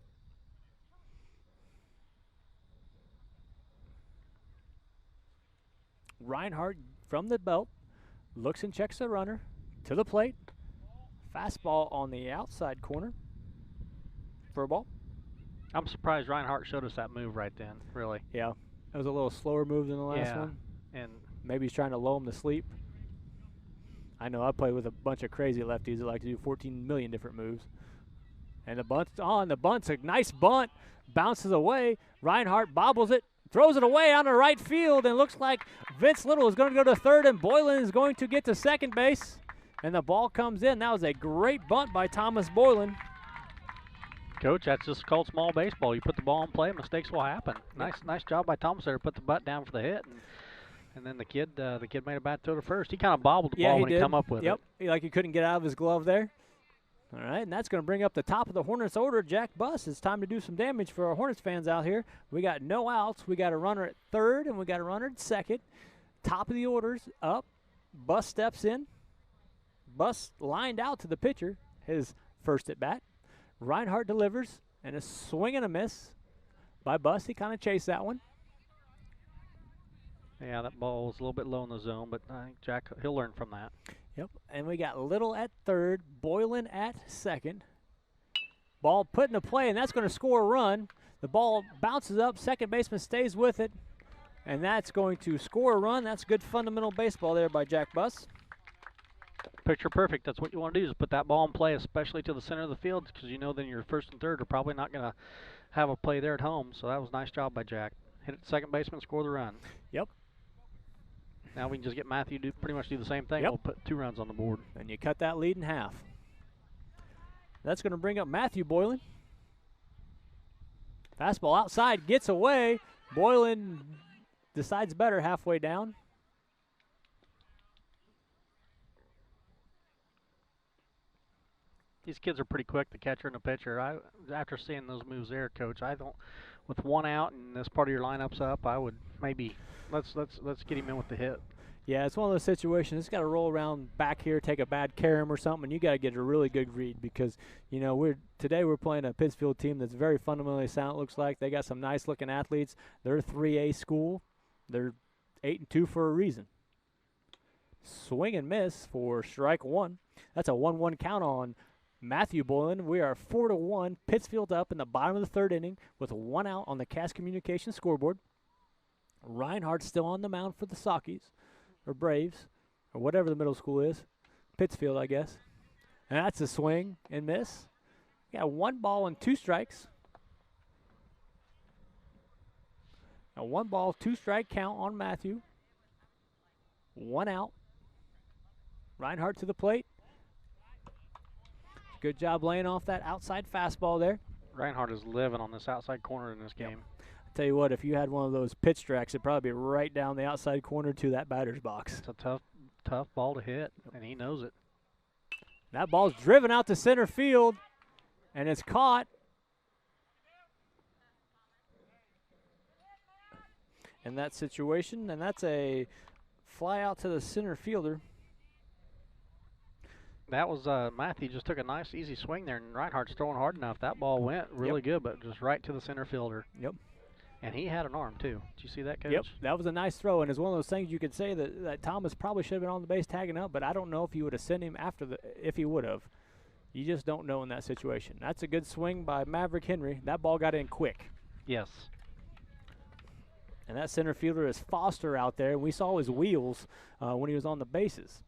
Reinhardt from the belt. Looks and checks the runner. To the plate. Fastball on the outside corner. For a ball. I'm surprised Reinhardt showed us that move right then, really. Yeah. It was a little slower move than the last one. And maybe he's trying to lull him to sleep. I know I play with a bunch of crazy lefties that like to do 14 million different moves. And the bunt's on. The bunt's a nice bunt. Bounces away. Reinhardt bobbles it. Throws it away on the right field. And looks like Vince Little is going to go to third. And Boylan is going to get to second base. And the ball comes in. That was a great bunt by Thomas Boylan. Coach, that's just called small baseball. You put the ball in play, mistakes will happen. Nice job by Thomas there to put the butt down for the hit. And then the kid made a bad throw to first. He kind of bobbled the ball when he come up with it. Yep, like he couldn't get out of his glove there. All right, and that's going to bring up the top of the Hornets order. Jack Buss, it's time to do some damage for our Hornets fans out here. We got no outs. We got a runner at third, and we got a runner at second. Top of the order's up. Buss steps in. Buss lined out to the pitcher, his first at bat. Reinhardt delivers, and a swing and a miss by Buss. He kind of chased that one. Yeah, that ball was a little bit low in the zone, but I think Jack, he'll learn from that. Yep, and we got Little at third, Boylan at second. Ball put into play, and that's going to score a run. The ball bounces up, second baseman stays with it, and that's going to score a run. That's good fundamental baseball there by Jack Buss. Picture perfect. That's what you want to do, is put that ball in play, especially to the center of the field, because you know then your first and third are probably not going to have a play there at home. So that was a nice job by Jack. Hit it to second baseman, score the run. Yep. Now we can just get Matthew to pretty much do the same thing. Yep. We'll put 2 runs on the board. And you cut that lead in half. That's going to bring up Matthew Boylan. Fastball outside, gets away. Boylan decides better halfway down. These kids are pretty quick, the catcher and the pitcher. After seeing those moves there, Coach, with 1 out and this part of your lineup's up, I would maybe let's get him in with the hit. Yeah, it's one of those situations. It's got to roll around back here, take a bad carom or something, and you got to get a really good read because today we're playing a Pittsfield team that's very fundamentally sound. It looks like they got some nice looking athletes. They're a 3A school. They're 8-2 for a reason. Swing and miss for strike one. That's a 1-1 count on Matthew Boylan. We are 4-1. Pittsfield up in the bottom of the third inning with 1 out on the Cass Communications scoreboard. Reinhardt still on the mound for the Sockies, or Braves, or whatever the middle school is. Pittsfield, I guess. And that's a swing and miss. We got 1 ball and 2 strikes. A 1 ball, 2 strike count on Matthew. 1 out. Reinhardt to the plate. Good job laying off that outside fastball there. Reinhardt is living on this outside corner in this game. Yep. I tell you what, if you had one of those pitch tracks, it'd probably be right down the outside corner to that batter's box. It's a tough ball to hit, and he knows it. That ball's driven out to center field, and it's caught. In that situation, and that's a fly out to the center fielder. That was Matthew just took a nice easy swing there, and Reinhardt's throwing hard enough. That ball went really good, but just right to the center fielder. Yep. And he had an arm too. Did you see that, Coach? Yep, that was a nice throw, and it's one of those things you could say that Thomas probably should have been on the base tagging up, but I don't know if he would have sent him if he would have. You just don't know in that situation. That's a good swing by Maverick Henry. That ball got in quick. Yes. And that center fielder is Foster out there, and we saw his wheels when he was on the bases.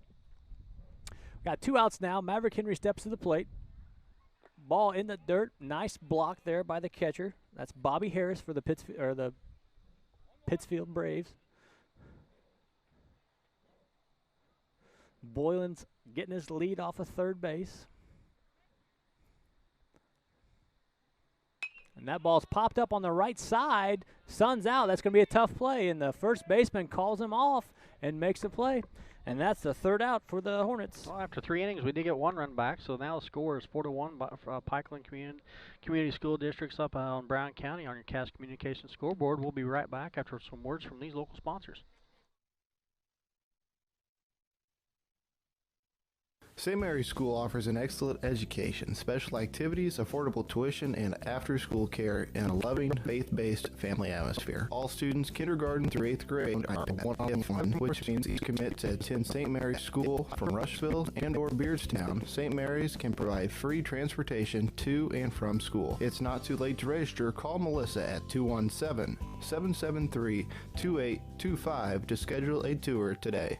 Got 2 outs now. Maverick Henry steps to the plate. Ball in the dirt. Nice block there by the catcher. That's Bobby Harris for the Pittsfield Braves. Boylan's getting his lead off of third base. And that ball's popped up on the right side. Sun's out. That's going to be a tough play. And the first baseman calls him off and makes a play. And that's the 3rd out for the Hornets. Well, after 3 innings, we did get 1 run back, so now the score is 4-1 by Pikeland Community School Districts up on Brown County on your Cass Communications scoreboard. We'll be right back after some words from these local sponsors. St. Mary's School offers an excellent education, special activities, affordable tuition, and after-school care in a loving, faith-based family atmosphere. All students, kindergarten through 8th grade, are one-on-one, which means each commit to attend St. Mary's School from Rushville and or Beardstown. St. Mary's can provide free transportation to and from school. It's not too late to register. Call Melissa at 217-773-2825 to schedule a tour today.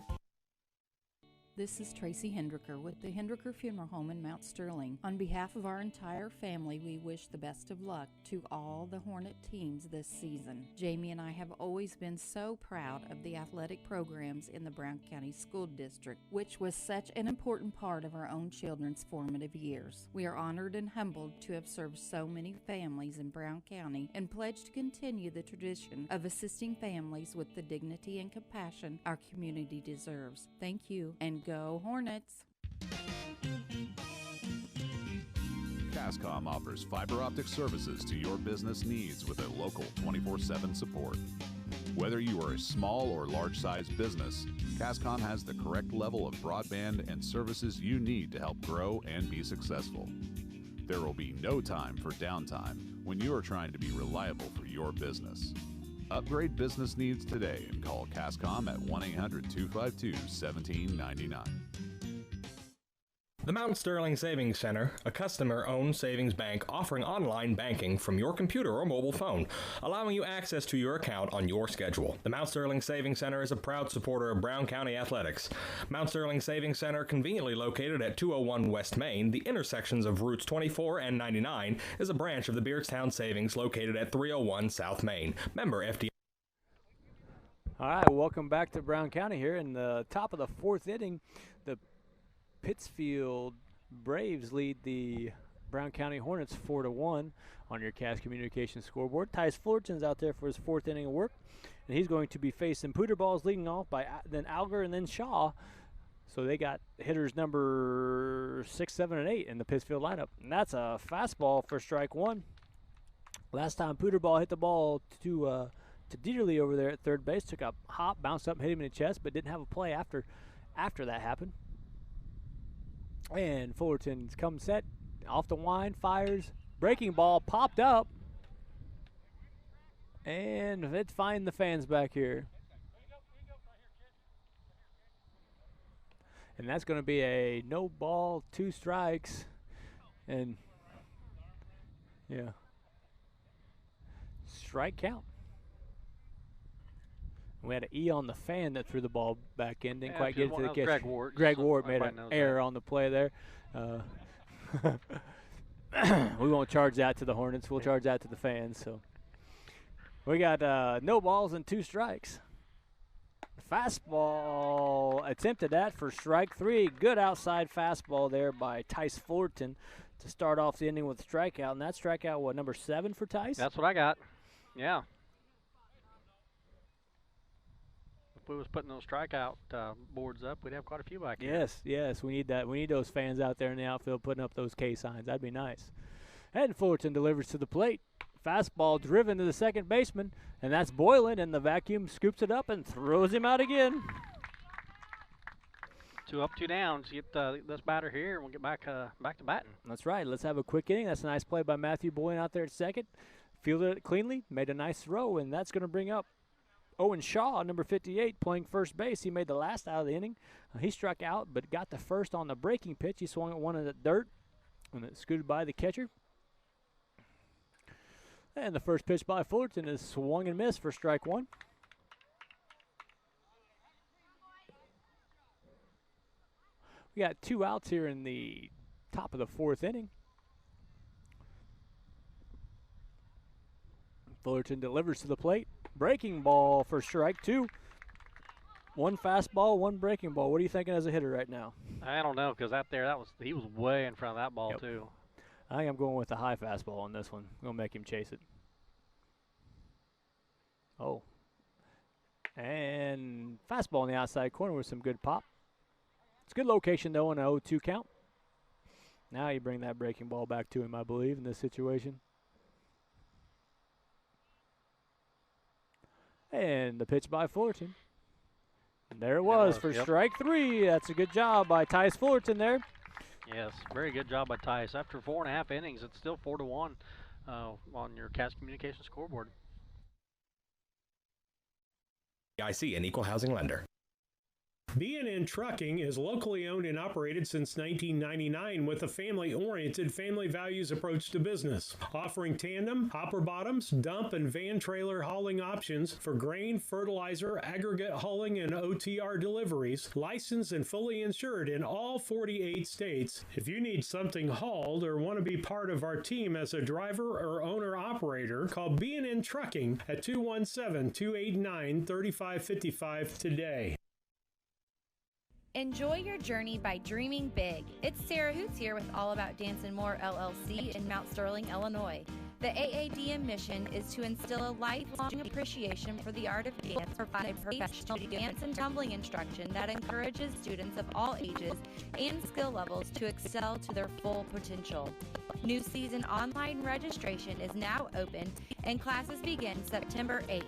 This is Tracy Hendricker with the Hendricker Funeral Home in Mount Sterling. On behalf of our entire family, we wish the best of luck to all the Hornet teams this season. Jamie and I have always been so proud of the athletic programs in the Brown County School District, which was such an important part of our own children's formative years. We are honored and humbled to have served so many families in Brown County and pledge to continue the tradition of assisting families with the dignity and compassion our community deserves. Thank you, and go Hornets! Cascom offers fiber optic services to your business needs with a local 24/7 support. Whether you are a small or large-sized business, Cascom has the correct level of broadband and services you need to help grow and be successful. There will be no time for downtime when you are trying to be reliable for your business. Upgrade business needs today and call Cascom at 1-800-252-1799. The Mount Sterling Savings Center, a customer-owned savings bank offering online banking from your computer or mobile phone, allowing you access to your account on your schedule. The Mount Sterling Savings Center is a proud supporter of Brown County athletics. Mount Sterling Savings Center, conveniently located at 201 West Main, the intersections of routes 24 and 99, is a branch of the Beardstown Savings located at 301 South Main. Member FD. All right, welcome back to Brown County here in the top of the 4th inning. The Pittsfield Braves lead the Brown County Hornets 4-1 on your Cass Communications scoreboard. Tice Fullerton's out there for his 4th inning of work, and he's going to be facing Pooter Balls leading off by then Alger and then Shaw. So they got hitters number 6, 7, and 8 in the Pittsfield lineup. And that's a fastball for strike 1. Last time Pooter Ball hit the ball to Dieterle over there at third base, took a hop, bounced up, and hit him in the chest, but didn't have a play after that happened. And Fullerton's come set, off the wind, fires, breaking ball, popped up, and let's find the fans back here. And that's going to be a no ball, 2 strikes, and yeah, strike count. We had an E on the fan that threw the ball back in. Didn't quite get it to the catcher. Greg Ward. Greg Ward made an error on the play there. We won't charge that to the Hornets. We'll charge that to the fans. So we got no balls and 2 strikes. Fastball attempted at for strike 3. Good outside fastball there by Tice Fullerton to start off the inning with a strikeout. And that strikeout, what, number 7 for Tice? That's what I got. Yeah. If we was putting those strikeout boards up, we'd have quite a few back here. Yes, we need that. We need those fans out there in the outfield putting up those K signs. That'd be nice. And Fullerton delivers to the plate. Fastball driven to the second baseman, and that's Boylan, and the vacuum scoops it up and throws him out again. 2 up, 2 down. So get this batter here, and we'll get back to batting. That's right. Let's have a quick inning. That's a nice play by Matthew Boylan out there at second. Fielded it cleanly, made a nice throw, and that's going to bring up Owen Shaw, number 58, playing first base. He made the last out of the inning. He struck out, but got the first on the breaking pitch. He swung at one in the dirt, and it scooted by the catcher. And the first pitch by Fullerton is swung and missed for strike 1. We got 2 outs here in the top of the 4th inning. Fullerton delivers to the plate. Breaking ball for strike 2. 1 fastball, 1 breaking ball. What are you thinking as a hitter right now? I don't know, because he was way in front of that ball too. I think I'm going with the high fastball on this one. I'm going to make him chase it. Oh. And fastball in the outside corner with some good pop. It's a good location, though, in an 0-2 count. Now you bring that breaking ball back to him, I believe, in this situation. And the pitch by Fullerton. And there it was for strike 3. That's a good job by Tice Fullerton there. Yes, very good job by Tice. After 4.5 innings, it's still 4-1 on your Cass Communication scoreboard. IC, an equal housing lender. B&N Trucking is locally owned and operated since 1999 with a family-oriented, family values approach to business, offering tandem, hopper bottoms, dump, and van trailer hauling options for grain, fertilizer, aggregate hauling, and OTR deliveries, licensed and fully insured in all 48 states. If you need something hauled or want to be part of our team as a driver or owner-operator, call B&N Trucking at 217-289-3555 today. Enjoy your journey by dreaming big. It's Sarah Hoots here with All About Dance and More LLC in Mount Sterling, Illinois. The AADM mission is to instill a lifelong appreciation for the art of dance, provide professional dance and tumbling instruction that encourages students of all ages and skill levels to excel to their full potential. New season online registration is now open and classes begin September 8th.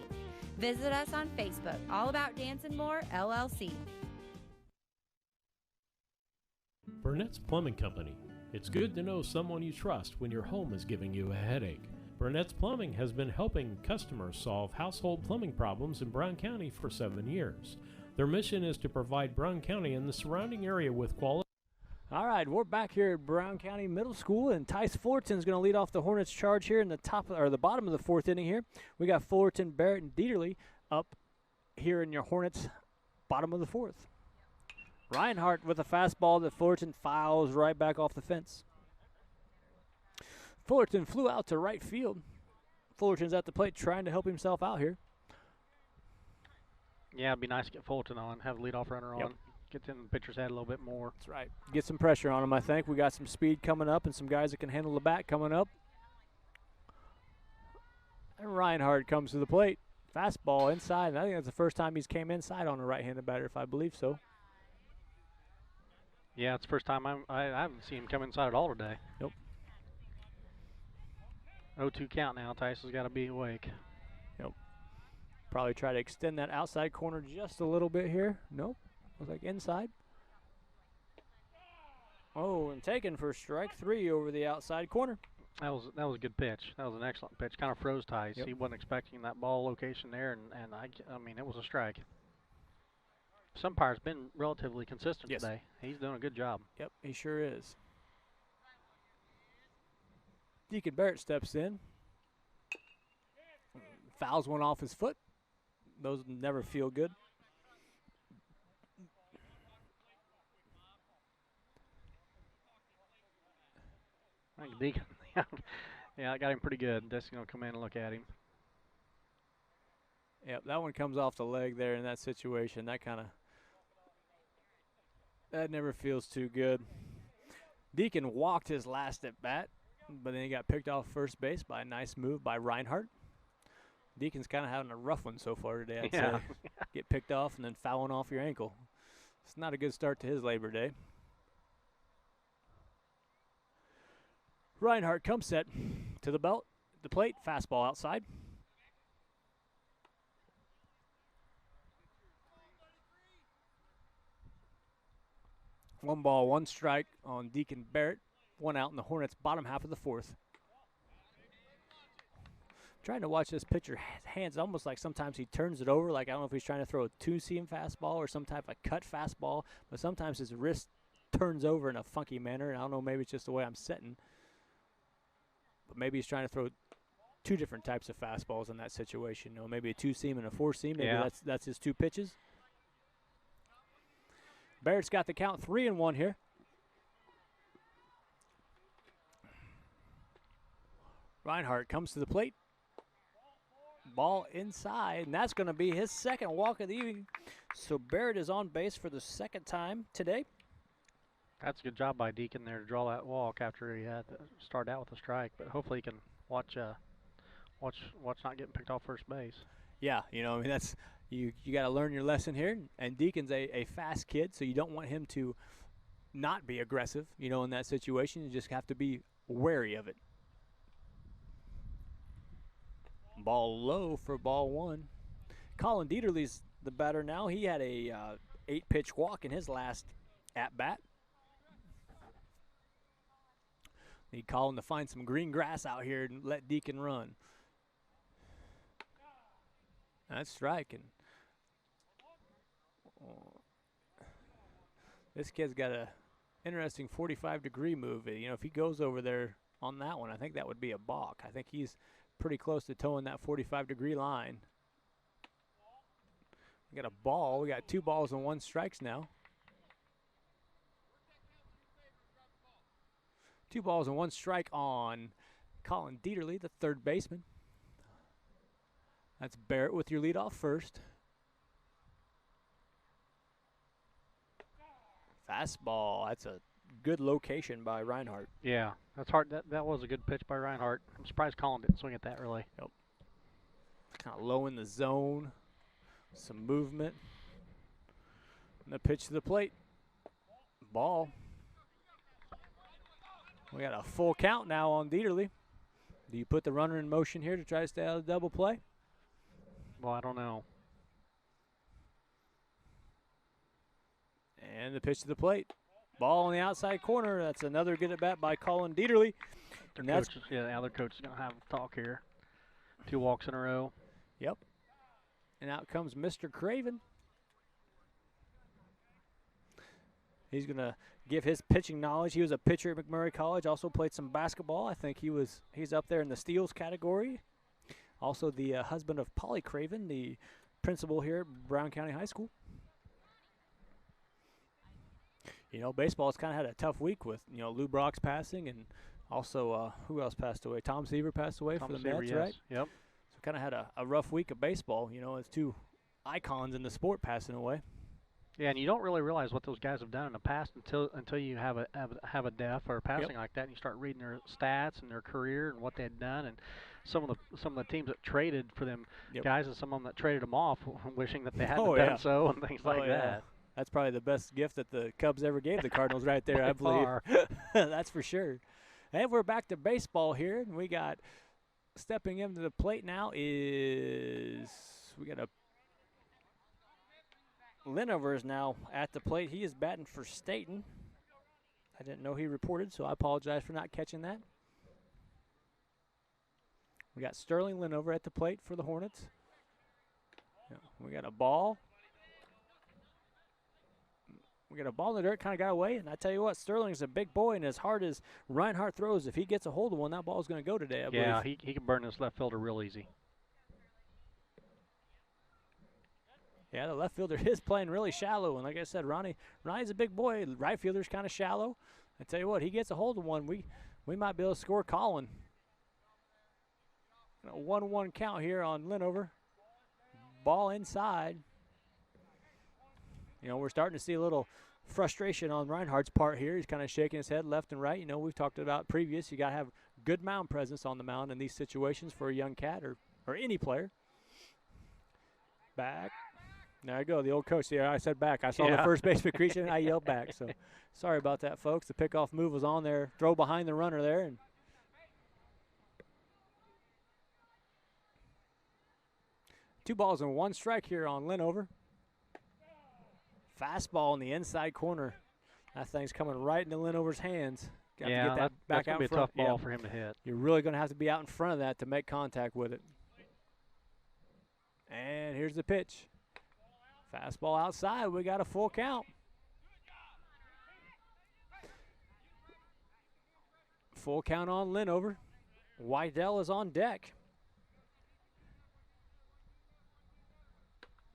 Visit us on Facebook, All About Dance and More LLC. Burnett's Plumbing Company. It's good to know someone you trust when your home is giving you a headache. Burnett's Plumbing has been helping customers solve household plumbing problems in Brown County for 7 years. Their mission is to provide Brown County and the surrounding area with quality. All right, we're back here at Brown County Middle School, and Tice Fullerton's going to lead off the Hornets charge here in the the bottom of the fourth inning here. We got Fullerton, Barrett, and Dieterle up here in your Hornets bottom of the fourth. Reinhardt with a fastball that Fullerton fouls right back off the fence. Fullerton flew out to right field. Fullerton's at the plate trying to help himself out here. Yeah, it'd be nice to get Fullerton on, have a leadoff runner on. Yep. Get in the pitcher's head a little bit more. That's right. Get some pressure on him, I think. We got some speed coming up and some guys that can handle the bat coming up. And Reinhardt comes to the plate. Fastball inside, and I think that's the first time he's came inside on a right-handed batter, if I believe so. Yeah, it's the first time I haven't seen him come inside at all today. Nope. 0-2 count now. Tyson's got to be awake. Yep. Probably try to extend that outside corner just a little bit here. Nope. Looks like inside. Oh, and taken for strike 3 over the outside corner. That was a good pitch. That was an excellent pitch. Kind of froze Tice. Yep. He wasn't expecting that ball location there, and I mean, it was a strike. Sumpire's been relatively consistent today. He's doing a good job. Yep, he sure is. Deacon Barrett steps in. Fouls one off his foot. Those never feel good. I think Deacon, yeah, I got him pretty good. Just going to come in and look at him. Yep, that one comes off the leg there in that situation. That never feels too good. Deacon walked his last at bat, but then he got picked off first base by a nice move by Reinhardt. Deacon's kind of having a rough one so far today, I'd say. Get picked off and then fouling off your ankle. It's not a good start to his Labor Day. Reinhardt comes set to the plate, fastball outside. One ball, one strike on Deacon Barrett. One out in the Hornets' bottom half of the fourth. Trying to watch this pitcher hands, almost like sometimes he turns it over. Like I don't know if he's trying to throw a two-seam fastball or some type of cut fastball, but sometimes his wrist turns over in a funky manner. And I don't know, maybe it's just the way I'm sitting. But maybe he's trying to throw two different types of fastballs in that situation. You know, maybe a two-seam and a four-seam. Maybe that's his two pitches. Barrett's got the count 3-1 here. Reinhardt comes to the plate. Ball inside, and that's going to be his second walk of the evening. So Barrett is on base for the second time today. That's a good job by Deacon there to draw that walk after he had to start out with a strike. But hopefully he can watch not getting picked off first base. Yeah, you know, I mean that's you got to learn your lesson here. And Deacon's a fast kid, so you don't want him to not be aggressive. You know, in that situation, you just have to be wary of it. Ball low for ball one. Colin Dieterle's the batter now. He had a 8-pitch walk in his last at bat. Need Colin to find some green grass out here and let Deacon run. That's striking. This kid's got a interesting 45-degree move. You know, if he goes over there on that one, I think that would be a balk. I think he's pretty close to towing that 45-degree line. We got a ball. We got 2 balls and 1 strikes now. 2 balls and 1 strike on Colin Dieterle, the third baseman. That's Barrett with your leadoff first. Fastball. That's a good location by Reinhardt. Yeah, that's hard. That was a good pitch by Reinhardt. I'm surprised Colin didn't swing at that really. Yep. Kind of low in the zone. Some movement. And the pitch to the plate. Ball. We got a full count now on Dieterle. Do you put the runner in motion here to try to stay out of the double play? Well, I don't know. And the pitch to the plate. Ball on the outside corner. That's another good at bat by Colin Dieterle. And that's the other coach is going to have a talk here. 2 walks in a row. Yep. And out comes Mr. Craven. He's going to give his pitching knowledge. He was a pitcher at McMurray College, also played some basketball. I think he's up there in the steals category. Also the husband of Polly Craven, the principal here at Brown County High School. You know, baseball's kind of had a tough week with, you know, Lou Brock's passing, and also who else passed away? Tom Seaver passed away for the Mets, right? Yep. So kind of had a rough week of baseball. You know, it's 2 icons in the sport passing away. Yeah, and you don't really realize what those guys have done in the past until you have a death or a passing like that, and you start reading their stats and their career and what they'd done, and some of the teams that traded for them guys, and some of them that traded them off, wishing that they hadn't done so, and things like that. That's probably the best gift that the Cubs ever gave the Cardinals right there, I believe. That's for sure. And we're back to baseball here, and we got stepping into the plate now is we got a Linover is now at the plate. He is batting for Staten. I didn't know he reported, so I apologize for not catching that. We got Sterling Linover at the plate for the Hornets. Yeah, we got a ball. We got a ball in the dirt, kind of got away, and I tell you what, Sterling's a big boy, and as hard as Reinhardt throws, if he gets a hold of one, that ball's going to go today, I believe. Yeah, he can burn this left fielder real easy. Yeah, the left fielder is playing really shallow, and like I said, Ronnie's a big boy. Right fielder's kind of shallow. I tell you what, he gets a hold of one, we might be able to score Colin. A 1-1 count here on Linover. Ball inside. You know, we're starting to see a little frustration on Reinhardt's part here. He's kind of shaking his head left and right. You know, we've talked about previous. You got to have good mound presence on the mound in these situations for a young cat or any player. Back. There I go, the old coach. Yeah, I said back. I saw the first baseman creation, and I yelled back. So sorry about that, folks. The pickoff move was on there. Throw behind the runner there. And 2 balls and 1 strike here on Linover. Fastball in the inside corner. That thing's coming right into Linover's hands. Got to get that back that's going to be a tough ball for him to hit. You're really going to have to be out in front of that to make contact with it. And here's the pitch. Fastball outside. We got a full count. Full count on Linover. Wydell is on deck.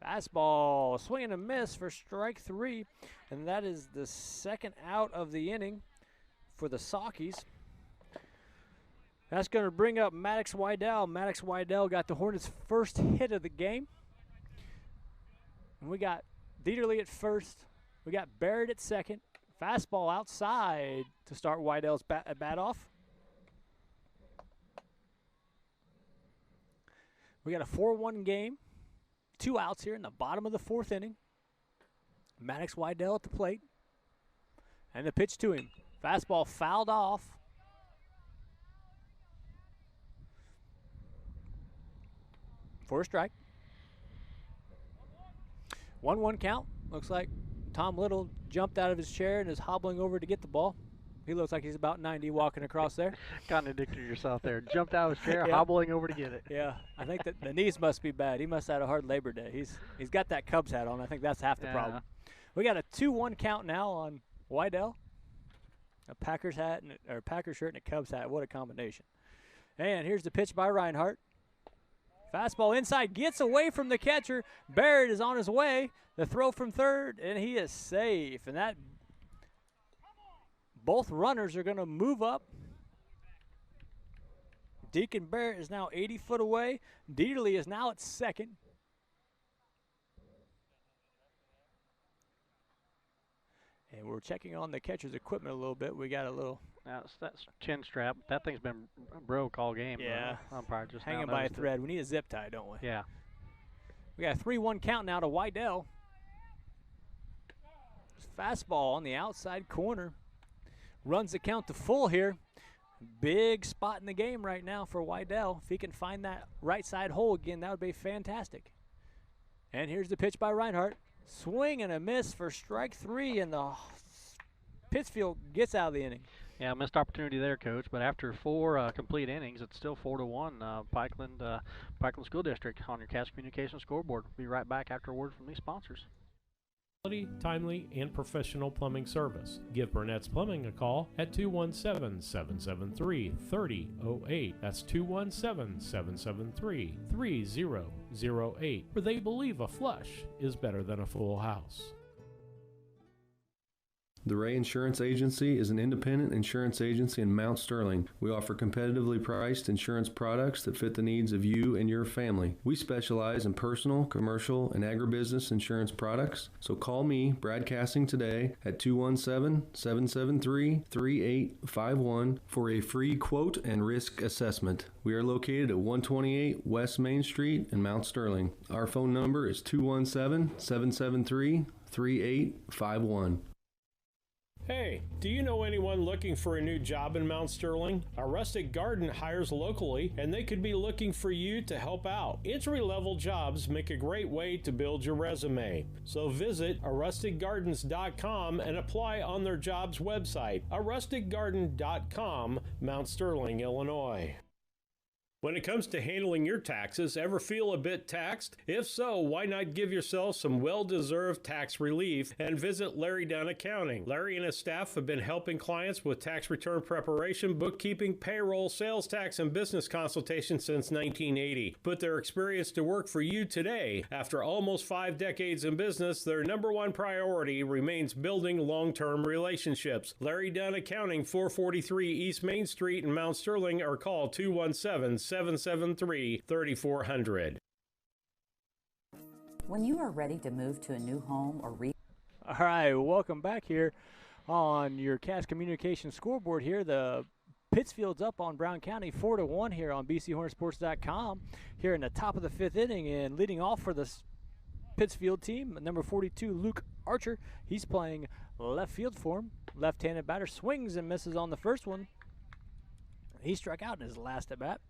Fastball, swing and a miss for strike 3, and that is the second out of the inning for the Saukeys. That's going to bring up Maddox Wydell. Maddox Wydell got the Hornets' first hit of the game. And we got Dieterle at first. We got Barrett at second. Fastball outside to start Wydell's bat off. We got a 4-1 game. 2 outs here in the bottom of the 4th inning. Maddox Wydell at the plate. And the pitch to him. Fastball fouled off. For a strike. 1-1 count. Looks like Tom Little jumped out of his chair and is hobbling over to get the ball. He looks like he's about 90 walking across there. Contradicted yourself there. Jumped out of his chair, Yeah. hobbling over to get it. Yeah, I think that the knees must be bad. He must have had a hard Labor Day. He's got that Cubs hat on. I think that's half the problem. We got a 2-1 count now on Wydell. A Packers hat or Packers shirt and a Cubs hat. What a combination. And here's the pitch by Reinhardt. Fastball inside, gets away from the catcher. Barrett is on his way. The throw from third, and he is safe. And that both runners are going to move up. Deacon Barrett is now 80 foot away. Dieterle is now at second. And we're checking on the catcher's equipment a little bit. We got a little. That's chin strap. That thing's been broke all game. Yeah. Umpire just hanging by a thread. We need a zip tie, don't we? Yeah. We got a 3-1 count now to Wydell. Fastball on the outside corner. Runs the count to full here. Big spot in the game right now for Wydell. If he can find that right side hole again, that would be fantastic. And here's the pitch by Reinhardt. Swing and a miss for strike 3, and the Pittsfield gets out of the inning. Yeah, missed opportunity there, Coach. But after 4 complete innings, it's still 4-1. Pikeland School District on your Cash Communication scoreboard. We'll be right back after a word from these sponsors. Quality, timely, and professional plumbing service. Give Burnett's Plumbing a call at 217-773-3008. That's 217-773-3008, where they believe a flush is better than a full house. The Ray Insurance Agency is an independent insurance agency in Mount Sterling. We offer competitively priced insurance products that fit the needs of you and your family. We specialize in personal, commercial, and agribusiness insurance products. So call me, Brad Cassing, today at 217-773-3851 for a free quote and risk assessment. We are located at 128 West Main Street in Mount Sterling. Our phone number is 217-773-3851. Hey, do you know anyone looking for a new job in Mount Sterling? A Rustic Garden hires locally, and they could be looking for you to help out. Entry-level jobs make a great way to build your resume. So visit arusticgardens.com and apply on their jobs website, arusticgarden.com, Mount Sterling, Illinois. When it comes to handling your taxes, ever feel a bit taxed? If so, why not give yourself some well-deserved tax relief and visit Larry Dunn Accounting. Larry and his staff have been helping clients with tax return preparation, bookkeeping, payroll, sales tax, and business consultation since 1980. Put their experience to work for you today. After almost 5 decades in business, their number one priority remains building long-term relationships. Larry Dunn Accounting, 443 East Main Street in Mount Sterling, or call 217-773-3400. When you are ready to move to a new home or All right, welcome back here on your Cash Communication scoreboard here. The Pittsfield's up on Brown County 4-1 here on BCHornetsports.com here in the top of the 5th inning, and leading off for the Pittsfield team, number 42, Luke Archer. He's playing left field for him. Left-handed batter, swings and misses on the first one. He struck out in his last at bat.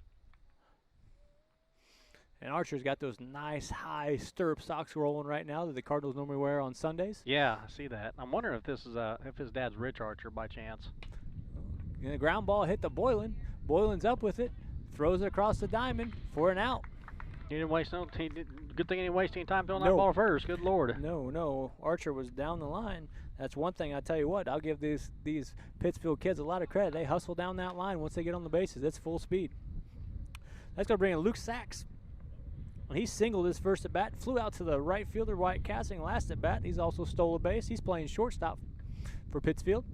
And Archer's got those nice high stirrup socks rolling right now that the Cardinals normally wear on Sundays. Yeah, I see that. I'm wondering if this is if his dad's Rich Archer by chance. And the ground ball hit the Boylan. Boylan's up with it, throws it across the diamond for an out. He didn't waste no. Good thing he didn't waste any time throwing that ball first. Good Lord. No. Archer was down the line. That's one thing I tell you what. I'll give these Pittsfield kids a lot of credit. They hustle down that line once they get on the bases. It's full speed. That's going to bring in Luke Sachs. He singled his first at bat, flew out to the right fielder, Wyatt Cassing, last at bat. He's also stole a base. He's playing shortstop for Pittsfield.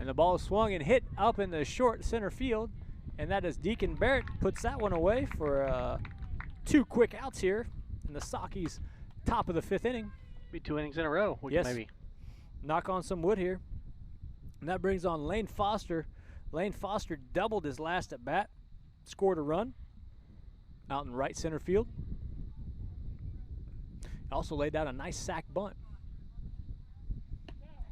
And the ball is swung and hit up in the short center field. And that is Deacon Barrett puts that one away for 2 quick outs here in the Sockies' top of the 5th inning. Be 2 innings in a row. We can maybe knock on some wood here. And that brings on Lane Foster. Lane Foster doubled his last at bat, scored a run out in right center field. Also laid out a nice sack bunt.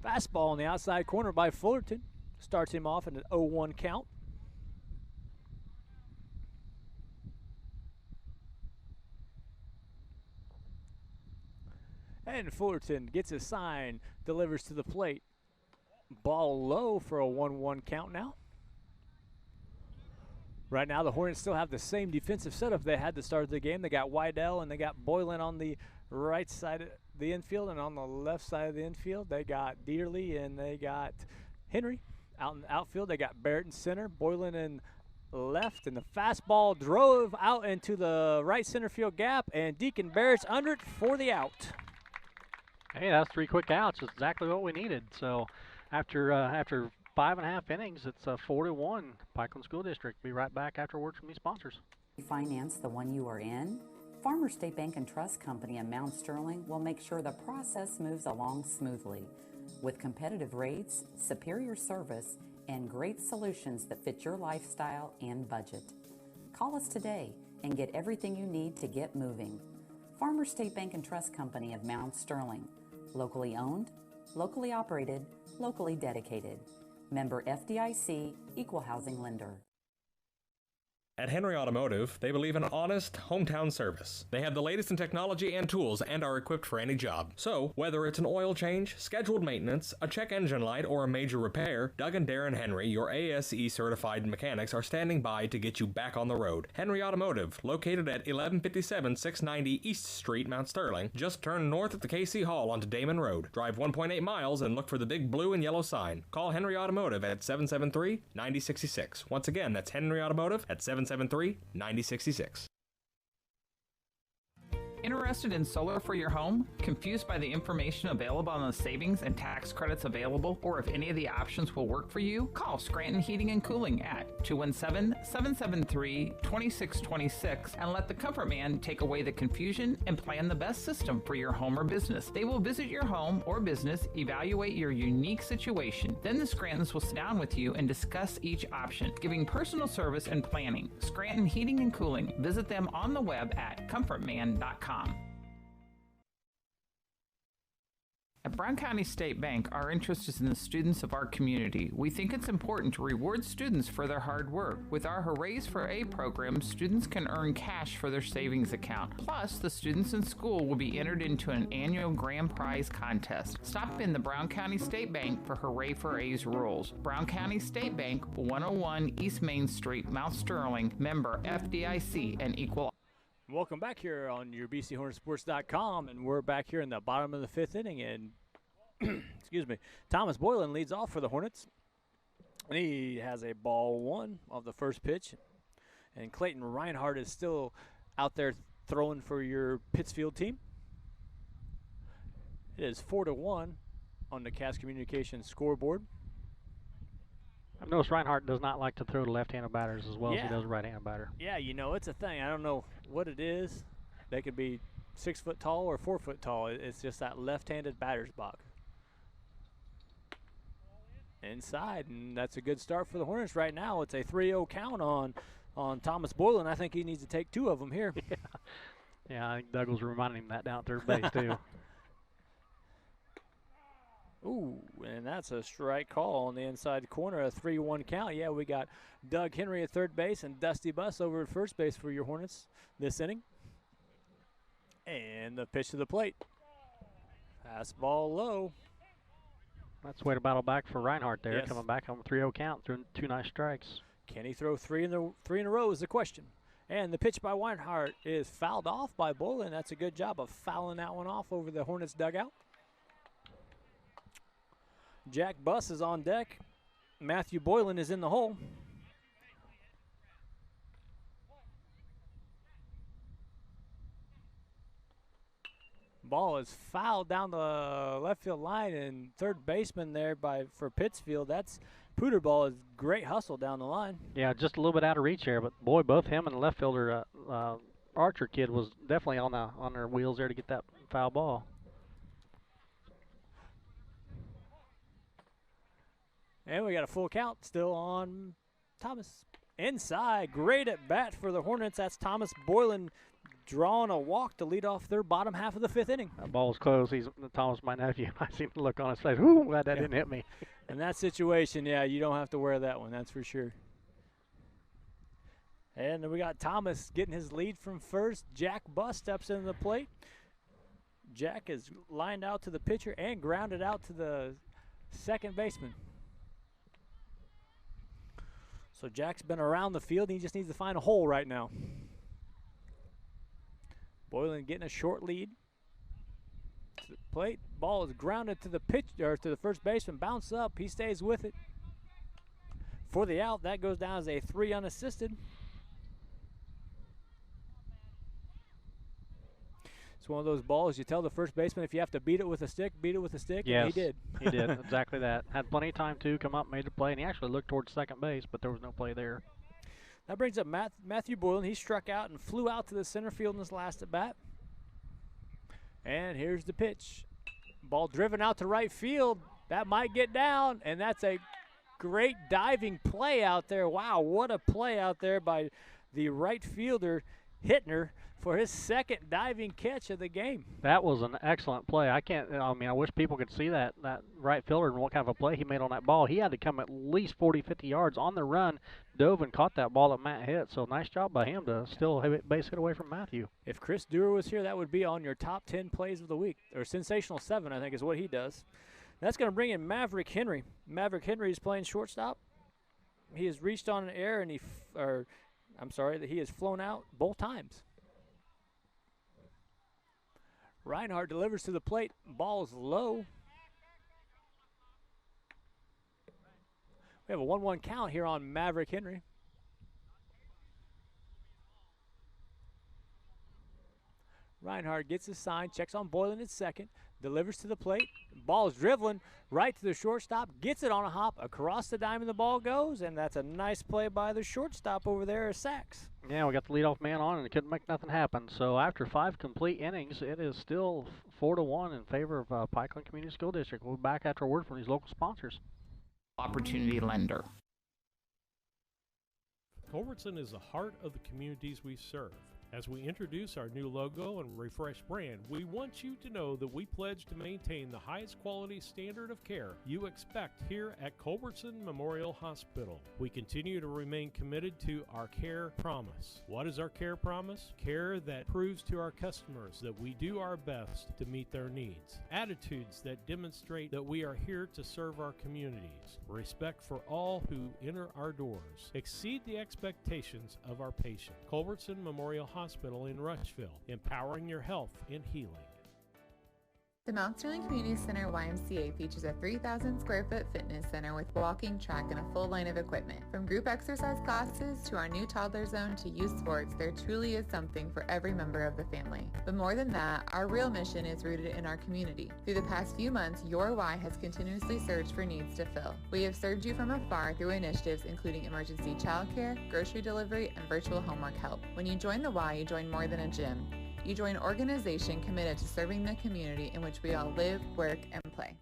Fastball on the outside corner by Fullerton. Starts him off in an 0-1 count. And Fullerton gets his sign, delivers to the plate. Ball low for a 1-1 count now. Right now, the Hornets still have the same defensive setup they had to start the game. They got Wydell and they got Boylan on the right side of the infield, and on the left side of the infield, they got Dearly and they got Henry. Out in the outfield, they got Barrett in center, Boylan in left, and the fastball drove out into the right center field gap, and Deacon Barrett's under it for the out. Hey, that's 3 quick outs. That's exactly what we needed. So after 5.5 innings, it's 4-1 Pikeland School District. Be right back after words from these sponsors. Finance the one you are in? Farmer State Bank and Trust Company in Mount Sterling will make sure the process moves along smoothly. With competitive rates, superior service, and great solutions that fit your lifestyle and budget. Call us today and get everything you need to get moving. Farmer State Bank and Trust Company of Mount Sterling. Locally owned, locally operated, locally dedicated. Member FDIC, Equal Housing Lender. At Henry Automotive, they believe in honest, hometown service. They have the latest in technology and tools and are equipped for any job. So, whether it's an oil change, scheduled maintenance, a check engine light, or a major repair, Doug and Darren Henry, your ASE certified mechanics, are standing by to get you back on the road. Henry Automotive, located at 1157 690 East Street, Mount Sterling. Just turn north at the KC Hall onto Damon Road. Drive 1.8 miles and look for the big blue and yellow sign. Call Henry Automotive at 773-9066. Once again, that's Henry Automotive at 773-9066. Interested in solar for your home? Confused by the information available on the savings and tax credits available, or if any of the options will work for you? Call Scranton Heating and Cooling at 217-773-2626 and let the Comfort Man take away the confusion and plan the best system for your home or business. They will visit your home or business, evaluate your unique situation. Then the Scrantons will sit down with you and discuss each option, giving personal service and planning. Scranton Heating and Cooling. Visit them on the web at comfortman.com. At Brown County State Bank, our interest is in the students of our community. We think it's important to reward students for their hard work. With our Hoorays for A program, students can earn cash for their savings account. Plus, the students in school will be entered into an annual grand prize contest. Stop in the Brown County State Bank for Hooray for A's rules. Brown County State Bank, 101 East Main Street, Mount Sterling, member FDIC and equal. Welcome back here on your BCHornetsports.com, and we're back here in the bottom of the 5th inning, and excuse me, Thomas Boylan leads off for the Hornets, and he has a ball 1 of the first pitch, and Clayton Reinhardt is still out there throwing for your Pittsfield team. It is 4-1 on the Cass Communications scoreboard. I've noticed Reinhardt does not like to throw to left-handed batters as well as he does right-handed batter. Yeah, you know, it's a thing. I don't know what it is. They could be 6 foot tall or 4 foot tall. It's just that left-handed batter's box. Inside, and that's a good start for the Hornets right now. It's a 3-0 count on Thomas Boylan. I think he needs to take 2 of them here. Yeah, I think Doug was reminding him that down at third base, too. Ooh, and that's a strike call on the inside corner, a 3-1 count. Yeah, we got Doug Henry at third base and Dusty Buss over at first base for your Hornets this inning. And the pitch to the plate. Fastball low. That's the way to battle back for Reinhardt there, Yes. coming back on a 3-0 count through 2 nice strikes. Can he throw three in a row is the question. And the pitch by Reinhardt is fouled off by Boylan. That's a good job of fouling that one off over the Hornets dugout. Jack Buss is on deck. Matthew Boylan is in the hole. Ball is fouled down the left field line, and third baseman there for Pittsfield. That's Puderball. Is great hustle down the line. Yeah, just a little bit out of reach here, but boy, both him and the left fielder Archer kid was definitely on their wheels there to get that foul ball. And we got a full count still on Thomas. Inside, great at bat for the Hornets. That's Thomas Boylan drawing a walk to lead off their bottom half of the 5th inning. That ball's close. Thomas, my nephew, I seen the look on his face. Ooh, glad that didn't hit me. In that situation, yeah, you don't have to wear that one, that's for sure. And then we got Thomas getting his lead from first. Jack Buss steps into the plate. Jack is lined out to the pitcher and grounded out to the second baseman. So Jack's been around the field. He just needs to find a hole right now. Boylan getting a short lead. To the plate. Ball is grounded to the pitch or to the first baseman. Bounce up. He stays with it. For the out, that goes down as a 3 unassisted. It's one of those balls you tell the first baseman if you have to beat it with a stick, beat it with a stick. Yes, and he did. He did exactly that. Had plenty of time to come up, made the play, and he actually looked towards second base, but there was no play there. That brings up Matthew Boylan. He struck out and flew out to the center field in his last at bat. And here's the pitch. Ball driven out to right field. That might get down, and that's a great diving play out there. Wow, what a play out there by the right fielder, Hittner, for his second diving catch of the game. That was an excellent play. I wish people could see that right fielder and what kind of a play he made on that ball. He had to come at least 40, 50 yards on the run, dove and caught that ball that Matt hit. So nice job by him to still have it base hit away from Matthew. If Chris Dewar was here, that would be on your top 10 plays of the week, or sensational 7, I think is what he does. That's going to bring in Maverick Henry. Maverick Henry is playing shortstop. He has reached on an air, and he has flown out both times. Reinhardt delivers to the plate. Ball's low. We have a 1-1 count here on Maverick Henry. Reinhardt gets his sign, checks on Boylan at second, delivers to the plate. Ball is dribbling right to the shortstop, gets it on a hop, across the diamond the ball goes, and that's a nice play by the shortstop over there, Sachs. Yeah, we got the leadoff man on, and it couldn't make nothing happen. So after 5 complete innings, it is still 4-1 in favor of Pikeland Community School District. We'll be back after a word from these local sponsors. Opportunity lender. Culbertson is the heart of the communities we serve. As we introduce our new logo and refreshed brand, we want you to know that we pledge to maintain the highest quality standard of care you expect here at Culbertson Memorial Hospital. We continue to remain committed to our care promise. What is our care promise? Care that proves to our customers that we do our best to meet their needs. Attitudes that demonstrate that we are here to serve our communities. Respect for all who enter our doors. Exceed the expectations of our patient. Culbertson Memorial Hospital in Rushville, empowering your health and healing. The Mount Sterling Community Center YMCA features a 3,000 square foot fitness center with walking track and a full line of equipment. From group exercise classes to our new toddler zone to youth sports, there truly is something for every member of the family. But more than that, our real mission is rooted in our community. Through the past few months, your Y has continuously searched for needs to fill. We have served you from afar through initiatives including emergency childcare, grocery delivery, and virtual homework help. When you join the Y, you join more than a gym. You join an organization committed to serving the community in which we all live, work, and play.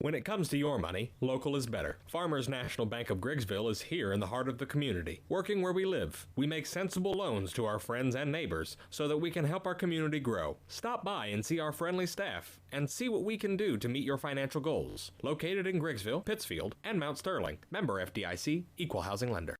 When it comes to your money, local is better. Farmers National Bank of Griggsville is here in the heart of the community, working where we live. We make sensible loans to our friends and neighbors so that we can help our community grow. Stop by and see our friendly staff and see what we can do to meet your financial goals. Located in Griggsville, Pittsfield, and Mount Sterling. Member FDIC, Equal Housing Lender.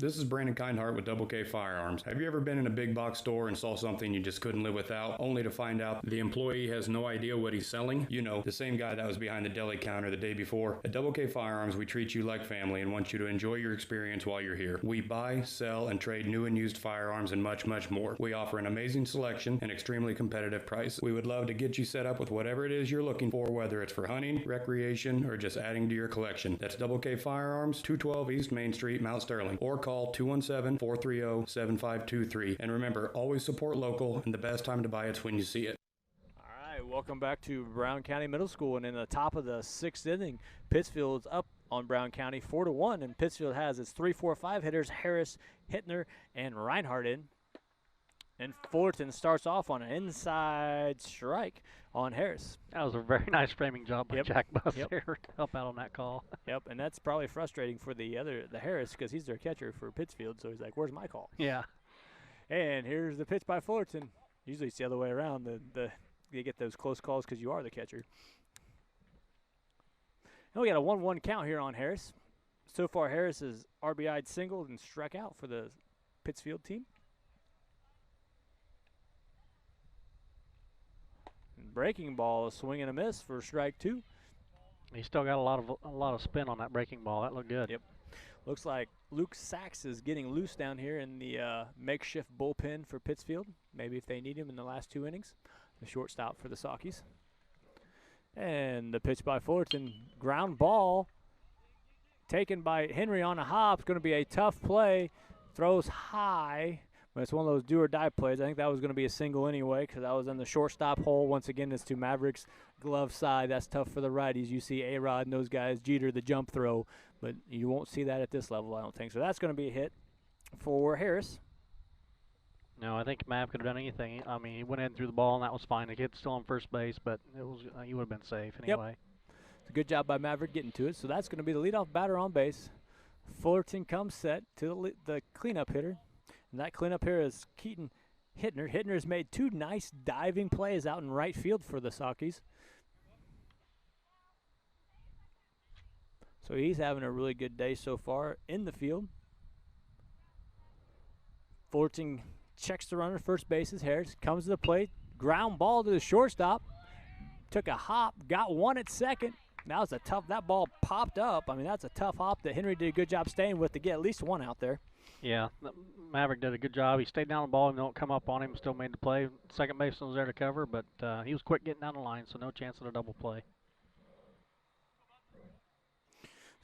This is Brandon Kindhart with Double K Firearms. Have you ever been in a big box store and saw something you just couldn't live without, only to find out the employee has no idea what he's selling? You know, the same guy that was behind the deli counter the day before. At Double K Firearms, we treat you like family and want you to enjoy your experience while you're here. We buy, sell, and trade new and used firearms and much, much more. We offer an amazing selection and extremely competitive price. We would love to get you set up with whatever it is you're looking for, whether it's for hunting, recreation, or just adding to your collection. That's Double K Firearms, 212 East Main Street, Mount Sterling, or call 217-430-7523. And remember, always support local, and the best time to buy it's when you see it. All right, welcome back to Brown County Middle School. And in the top of the 6th inning, Pittsfield's up on Brown County 4-1. And Pittsfield has its 3-4-5 hitters, Harris, Hittner, and Reinhardt in. And Fullerton starts off on an inside strike on Harris. That was a very nice framing job by Jack Buss here to help out on that call. Yep, and that's probably frustrating for the Harris because he's their catcher for Pittsfield, so he's like, where's my call? Yeah. And here's the pitch by Fullerton. Usually it's the other way around. You get those close calls because you are the catcher. And we got a 1-1 count here on Harris. So far, Harris has RBI'd singled and struck out for the Pittsfield team. Breaking ball, a swing and a miss for strike 2. He still got a lot of spin on that breaking ball. That looked good. Yep. Looks like Luke Sachs is getting loose down here in the makeshift bullpen for Pittsfield. Maybe if they need him in the last 2 innings. The shortstop for the Sockies. And the pitch by Fullerton. Ground ball taken by Henry on a hop. It's going to be a tough play. Throws high. But it's one of those do-or-die plays. I think that was going to be a single anyway because that was in the shortstop hole. Once again, it's to Mavericks' glove side. That's tough for the righties. You see A-Rod and those guys, Jeter, the jump throw. But you won't see that at this level, I don't think. So that's going to be a hit for Harris. No, I think Mav could have done anything. I mean, he went in through the ball, and that was fine. The kid's still on first base, but it was he would have been safe anyway. Yep. It's a good job by Maverick getting to it. So that's going to be the leadoff batter on base. Fullerton comes set to the cleanup hitter. And that cleanup here is Keaton Hittner. Hittner has made 2 nice diving plays out in right field for the Sockies. So he's having a really good day so far in the field. Fullerton checks the runner. First base is Harris. Comes to the plate. Ground ball to the shortstop. Took a hop. Got one at second. That was a tough. That ball popped up. I mean, that's a tough hop that Henry did a good job staying with to get at least one out there. Yeah, Maverick did a good job. He stayed down the ball and don't come up on him. Still made the play. Second baseman was there to cover, but he was quick getting down the line, so no chance of a double play.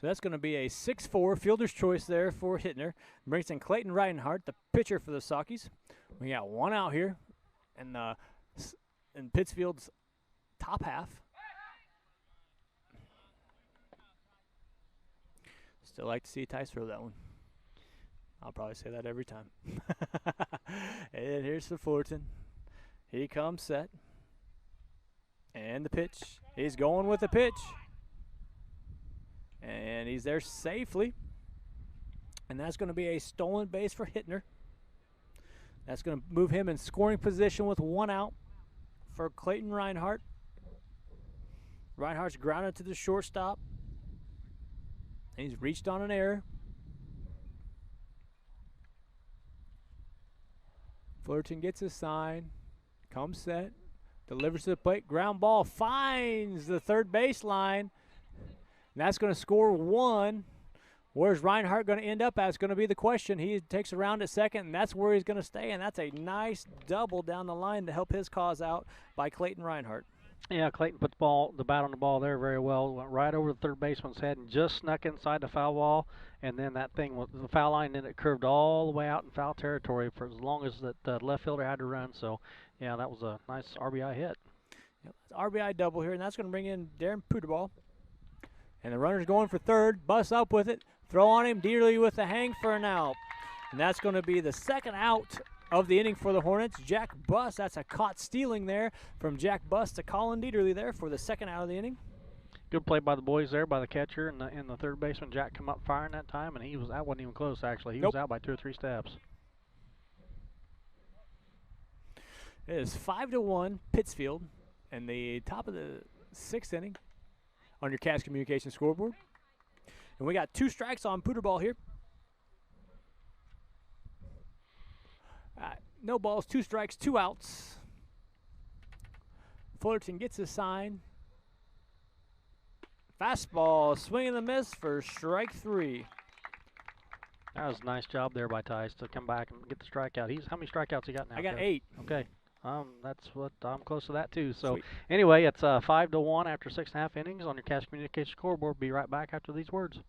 So that's going to be a 6-4 fielder's choice there for Hittner. Brings in Clayton Reinhardt, the pitcher for the Sockies. We got one out here in Pittsfield's top half. Still like to see Tice throw that one. I'll probably say that every time. And here's the Fullerton. He comes set. And the pitch. He's going with the pitch. And he's there safely. And that's going to be a stolen base for Hittner. That's going to move him in scoring position with one out for Clayton Reinhardt. Reinhardt's grounded to the shortstop. And he's reached on an error. Fullerton gets his sign, comes set, delivers to the plate, ground ball, finds the third baseline. And that's going to score one. Where's Reinhardt going to end up at? It's going to be the question. He takes a round at second, and that's where he's going to stay. And that's a nice double down the line to help his cause out by Clayton Reinhardt. Yeah, Clayton put the bat on the ball there very well. Went right over the third baseman's head and just snuck inside the foul wall. And then that thing was the foul line, and it curved all the way out in foul territory for as long as the left fielder had to run. So, yeah, that was a nice RBI hit. Yep, RBI double here, and that's going to bring in Darren Puderball. And the runner's going for third, busts up with it, throw on him, Dearly with the hang for an out. And that's going to be the second out of the inning for the Hornets. Jack Buss, that's a caught stealing there from Jack Buss to Colin Dieterle there for the second out of the inning. Good play by the boys there, by the catcher and the third baseman. Jack come up firing that time, and that wasn't even close actually. He was out by 2 or 3 steps. It is 5-1 Pittsfield in the top of the 6th inning on your Cash Communication scoreboard. And we got 2 strikes on Puderball here. No balls, 2 strikes, 2 outs. Fullerton gets his sign. Fastball, swing and a miss for strike 3. That was a nice job there by Tice to come back and get the strikeout. How many strikeouts he got now? I got 8. Okay. That's what I'm close to that too. So Sweet. Anyway, it's 5-1 after 6.5 innings on your Cash Communication scoreboard. Be right back after these words.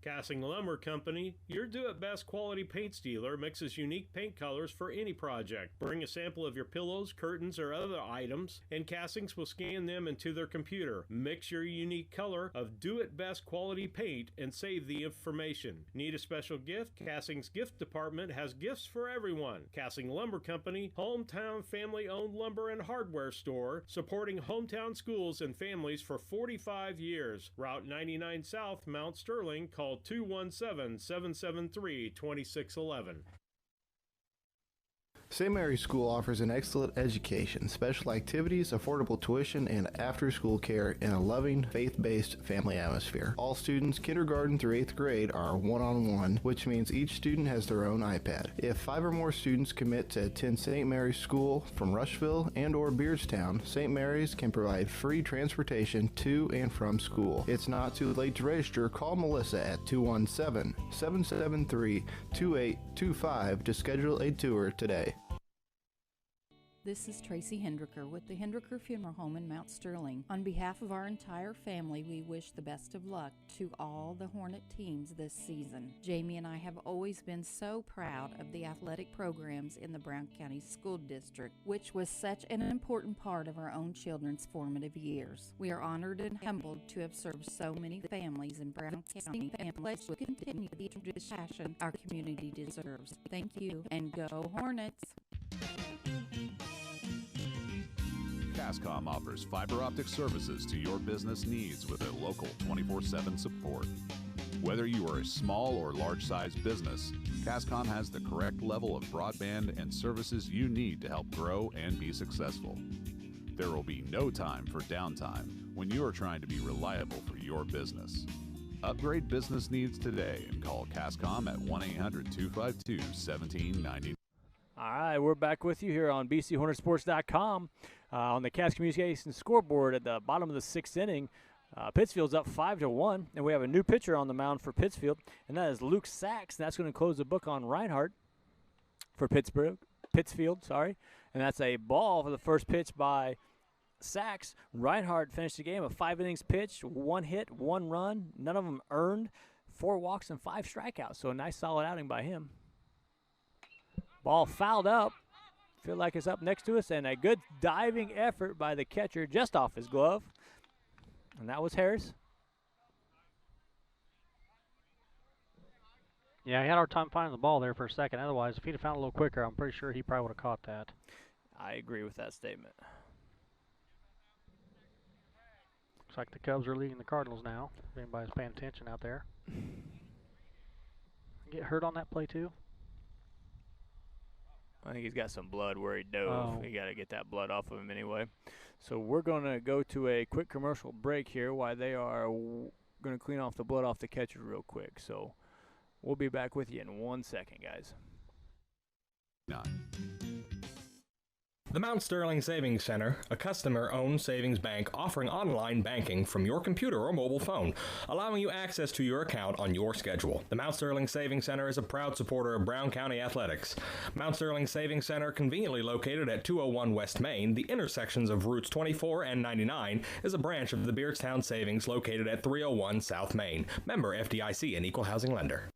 Cassing Lumber Company, your do-it-best quality paints dealer, mixes unique paint colors for any project. Bring a sample of your pillows, curtains, or other items, and Cassings will scan them into their computer. Mix your unique color of do-it-best quality paint and save the information. Need a special gift? Cassing's gift department has gifts for everyone. Cassing Lumber Company, hometown family-owned lumber and hardware store, supporting hometown schools and families for 45 years. Route 99 South, Mount Sterling. Call 217-773-2611. St. Mary's School offers an excellent education, special activities, affordable tuition, and after-school care in a loving, faith-based family atmosphere. All students, kindergarten through 8th grade, are one-on-one, which means each student has their own iPad. If 5 or more students commit to attend St. Mary's School from Rushville and or Beardstown, St. Mary's can provide free transportation to and from school. It's not too late to register. Call Melissa at 217-773-2825 to schedule a tour today. This is Tracy Hendricker with the Hendricker Funeral Home in Mount Sterling. On behalf of our entire family, we wish the best of luck to all the Hornet teams this season. Jamie and I have always been so proud of the athletic programs in the Brown County School District, which was such an important part of our own children's formative years. We are honored and humbled to have served so many families in Brown County, and pledge to continue the passion our community deserves. Thank you, and go Hornets! Cascom offers fiber optic services to your business needs with a local 24/7 support. Whether you are a small or large-sized business, Cascom has the correct level of broadband and services you need to help grow and be successful. There will be no time for downtime when you are trying to be reliable for your business. Upgrade business needs today and call Cascom at 1-800-252-1790. All right, we're back with you here on BCHornetsports.com. On the Cass Communications scoreboard at the bottom of the 6th inning, Pittsfield's up 5-1, and we have a new pitcher on the mound for Pittsfield, and that is Luke Sachs. That's going to close the book on Reinhardt for Pittsfield, and that's a ball for the first pitch by Sachs. Reinhardt finished the game of 5 innings pitched, 1 hit, 1 run, none of them earned, 4 walks and 5 strikeouts, so a nice solid outing by him. Ball fouled up. Feel like it's up next to us, and a good diving effort by the catcher just off his glove. And that was Harris. Yeah, he had a hard time finding the ball there for a second. Otherwise, if he'd have found it a little quicker, I'm pretty sure he probably would have caught that. I agree with that statement. Looks like the Cubs are leading the Cardinals now. If anybody's paying attention out there. Get hurt on that play, too? I think he's got some blood where he dove. Oh. You got to get that blood off of him anyway. So we're going to go to a quick commercial break here while they are going to clean off the blood off the catcher real quick. So we'll be back with you in 1 second, guys. The Mount Sterling Savings Center, a customer-owned savings bank offering online banking from your computer or mobile phone, allowing you access to your account on your schedule. The Mount Sterling Savings Center is a proud supporter of Brown County athletics. Mount Sterling Savings Center, conveniently located at 201 West Main, the intersections of routes 24 and 99, is a branch of the Beardstown Savings located at 301 South Main. Member FDIC and Equal Housing Lender.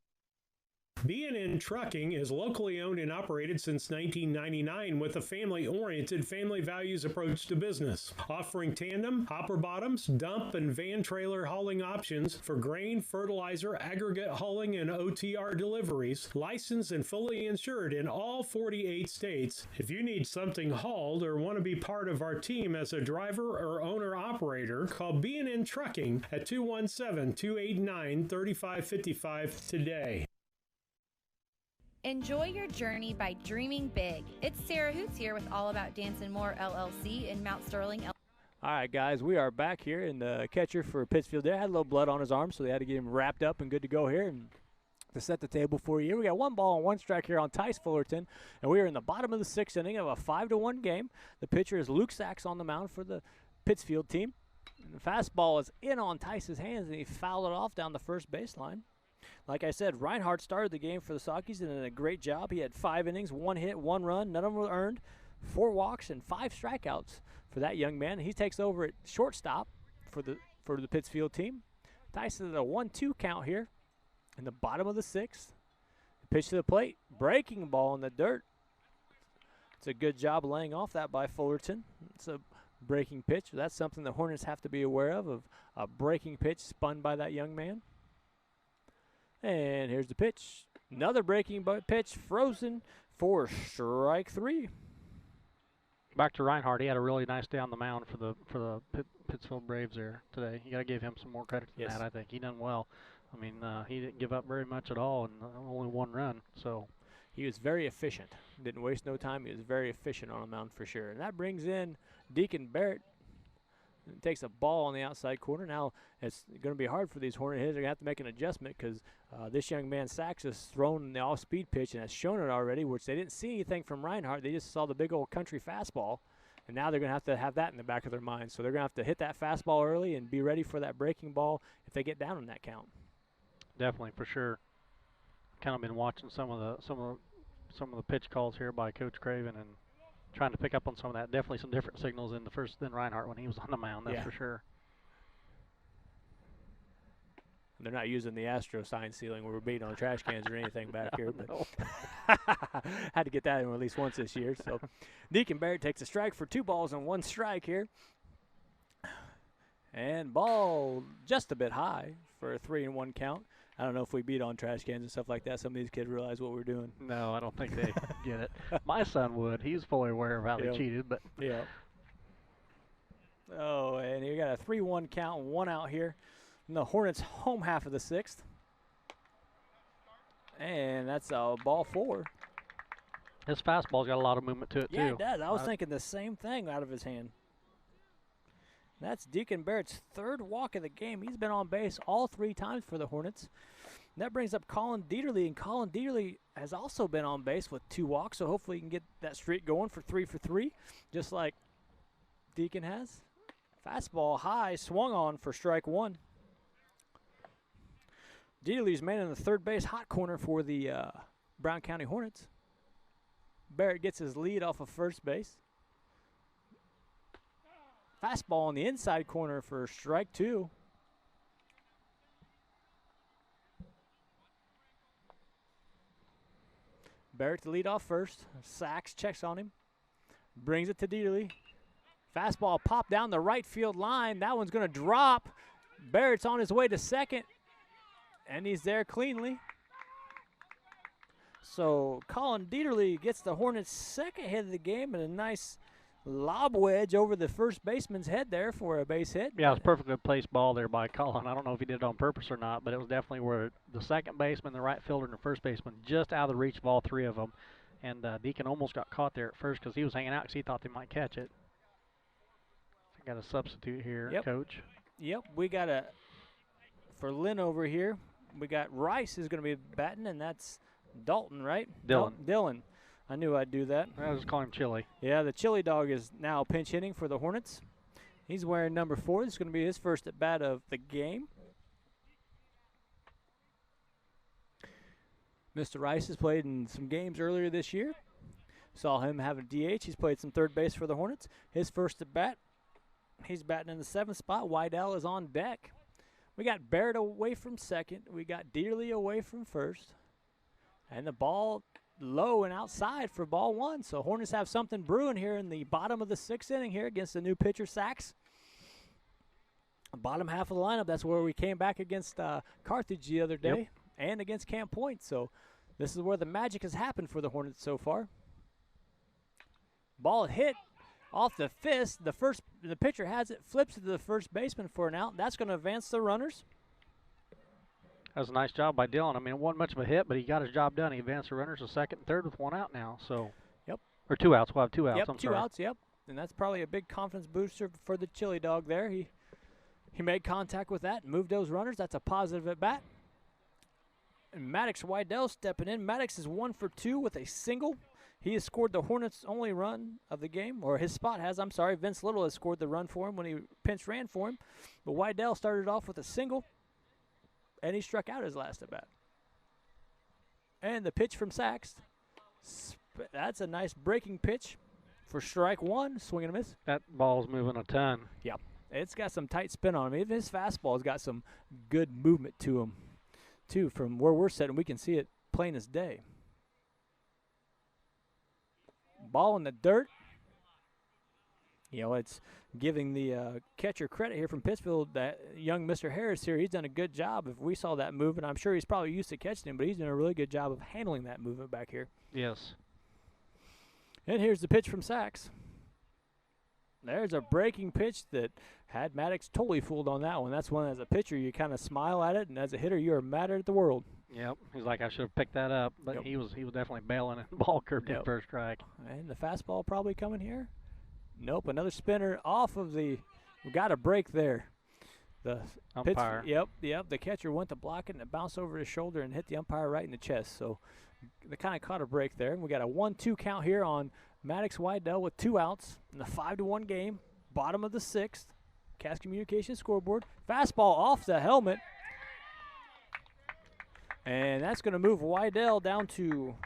B&N Trucking is locally owned and operated since 1999 with a family-oriented, family values approach to business, offering tandem, hopper bottoms, dump, and van trailer hauling options for grain, fertilizer, aggregate hauling, and OTR deliveries, licensed and fully insured in all 48 states. If you need something hauled or want to be part of our team as a driver or owner-operator, call B&N Trucking at 217-289-3555 today. Enjoy your journey by dreaming big. It's Sarah Hoots here with All About Dance and More LLC in Mount Sterling. All right, guys, we are back here, and the catcher for Pittsfield there had a little blood on his arm, so they had to get him wrapped up and good to go here. And to set the table for you, we got 1 ball and 1 strike here on Tice Fullerton, and we are in the bottom of the 6th inning of a 5-1 game. The pitcher is Luke Sachs on the mound for the Pittsfield team. And the fastball is in on Tice's hands, and he fouled it off down the first baseline. Like I said, Reinhardt started the game for the Sockies and did a great job. He had 5 innings, 1 hit, 1 run. None of them were earned. 4 walks and 5 strikeouts for that young man. He takes over at shortstop for the Pittsfield team. Tyson at a 1-2 count here in the bottom of the 6th. Pitch to the plate, breaking ball in the dirt. It's a good job laying off that by Fullerton. It's a breaking pitch. That's something the Hornets have to be aware of a breaking pitch spun by that young man. And here's the pitch. Another breaking pitch, frozen for strike 3. Back to Reinhardt. He had a really nice day on the mound for the Pittsfield Braves there today. You got to give him some more credit than that. I think he done well. I mean, he didn't give up very much at all, and only 1 run. So he was very efficient. Didn't waste no time. He was very efficient on the mound for sure. And that brings in Deacon Barrett. Takes a ball on the outside corner. Now it's going to be hard for these Hornet hitters. They're going to have to make an adjustment because this young man, Sachs, has thrown the off-speed pitch and has shown it already, which they didn't see anything from Reinhardt. They just saw the big old country fastball, and now they're going to have that in the back of their mind. So they're going to have to hit that fastball early and be ready for that breaking ball if they get down on that count. Definitely, for sure. Kind of been watching some of the pitch calls here by Coach Craven and trying to pick up on some of that. Definitely some different signals than Reinhardt when he was on the mound, that's for sure. They're not using the Astro sign ceiling where we're beating on trash cans or anything back here. But had to get that in at least once this year. So Deacon Barrett takes a strike for 2 balls and 1 strike here. And ball just a bit high for a 3-1 count. I don't know if we beat on trash cans and stuff like that. Some of these kids realize what we're doing. No, I don't think they get it. My son would. He's fully aware of how they cheated, but yeah. Oh, and you got a 3-1 count, 1 out here in the Hornets' home half of the 6th. And that's a ball 4. His fastball's got a lot of movement to it, too. Yeah, it does. I was thinking the same thing out of his hand. That's Deacon Barrett's 3rd walk of the game. He's been on base all 3 times for the Hornets. And that brings up Colin Dieterle, and Colin Dieterle has also been on base with 2 walks, so hopefully he can get that streak going for 3 for 3, just like Deacon has. Fastball high, swung on for strike 1. Dieterle's man in the 3rd base hot corner for the Brown County Hornets. Barrett gets his lead off of first base. Fastball on the inside corner for strike 2. Barrett to lead off first. Sachs checks on him. Brings it to Dieterle. Fastball popped down the right field line. That one's going to drop. Barrett's on his way to second. And he's there cleanly. So Colin Dieterle gets the Hornets' 2nd hit of the game and a nice lob wedge over the first baseman's head there for a base hit. Yeah, it was a perfectly placed ball there by Colin. I don't know if he did it on purpose or not, but it was definitely where the second baseman, the right fielder, and the first baseman just out of the reach of all 3 of them. And Deacon almost got caught there at first because he was hanging out because he thought they might catch it. I got a substitute here, Coach. Yep, we got for Lynn over here, we got Rice is going to be batting, and that's Dalton, right? Dylan. Dylan. I knew I'd do that. I was calling him Chili. Yeah, the Chili Dog is now pinch hitting for the Hornets. He's wearing number 4. This is going to be his first at bat of the game. Mr. Rice has played in some games earlier this year. Saw him have a DH. He's played some third base for the Hornets. His first at bat. He's batting in the 7th spot. Wydell is on deck. We got Barrett away from second. We got Dieterle away from first. And the ball low and outside for ball 1. So Hornets have something brewing here in the bottom of the 6th inning here against the new pitcher, Sachs. Bottom half of the lineup, that's where we came back against Carthage the other day and against Camp Point. So this is where the magic has happened for the Hornets so far. Ball hit off the fist. The pitcher has it, flips it to the first baseman for an out. That's going to advance the runners. That was a nice job by Dylan. I mean, it wasn't much of a hit, but he got his job done. He advanced the runners to second and third with 1 out now. So, or 2 outs. We'll have 2 outs. Yep, 2 outs. Yep, and that's probably a big confidence booster for the Chili Dog there. He made contact with that and moved those runners. That's a positive at bat. And Maddox Wydell stepping in. Maddox is 1 for 2 with a single. He has scored the Hornets' only run of the game, or his spot has. I'm sorry, Vince Little has scored the run for him when he pinch ran for him. But Wydell started off with a single. And he struck out his last at bat. And the pitch from Sachs. That's a nice breaking pitch for strike 1. Swing and a miss. That ball's moving a ton. Yeah. It's got some tight spin on him. Even his fastball's got some good movement to him, too. From where we're sitting, we can see it plain as day. Ball in the dirt. You know, it's giving the catcher credit here from Pittsfield, that young Mr. Harris here. He's done a good job. If we saw that movement, I'm sure he's probably used to catching him, but he's done a really good job of handling that movement back here. Yes. And here's the pitch from Sachs. There's a breaking pitch that had Maddox totally fooled on that one. That's one as a pitcher you kind of smile at it, and as a hitter you are mad at the world. Yep, he's like, I should have picked that up, but he was definitely bailing and ball curved at first strike. And the fastball probably coming here. Nope, another spinner off of the. We got a break there. The umpire. Yep. The catcher went to block it, and it bounced over his shoulder and hit the umpire right in the chest. So they kind of caught a break there. And we got a 1-2 count here on Maddox Wydell with 2 outs in the 5-1 game. Bottom of the 6th. Cass Communications scoreboard. Fastball off the helmet. And that's going to move Wydell down to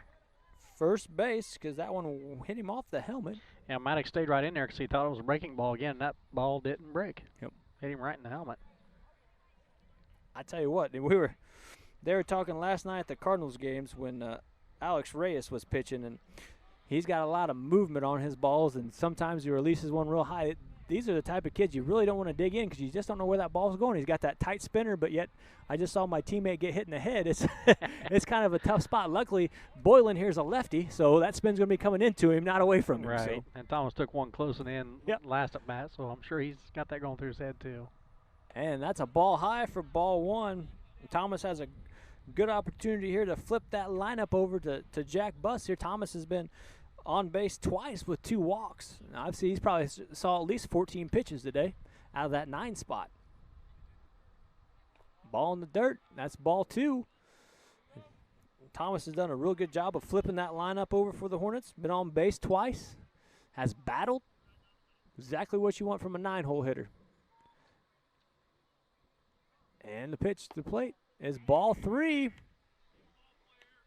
first base because that one hit him off the helmet. Yeah, Maddox stayed right in there because he thought it was a breaking ball again. That ball didn't break. Yep. Hit him right in the helmet. I tell you what, they were talking last night at the Cardinals games when Alex Reyes was pitching, and he's got a lot of movement on his balls, and sometimes he releases one real high. These are the type of kids you really don't want to dig in because you just don't know where that ball's going. He's got that tight spinner, but yet I just saw my teammate get hit in the head. It's kind of a tough spot. Luckily, Boylan here's a lefty, so that spin's going to be coming into him, not away from him. Right, So. and Thomas took one closing in last at bat, so I'm sure he's got that going through his head too. And that's a ball high for ball 1. Thomas has a good opportunity here to flip that lineup over to Jack Buss here. Thomas has been on base twice with 2 walks. Now, I've seen he's probably saw at least 14 pitches today out of that 9 spot. Ball in the dirt. That's ball 2. Thomas has done a real good job of flipping that lineup over for the Hornets. Been on base twice. Has battled. Exactly what you want from a 9-hole hitter. And the pitch to the plate is ball 3.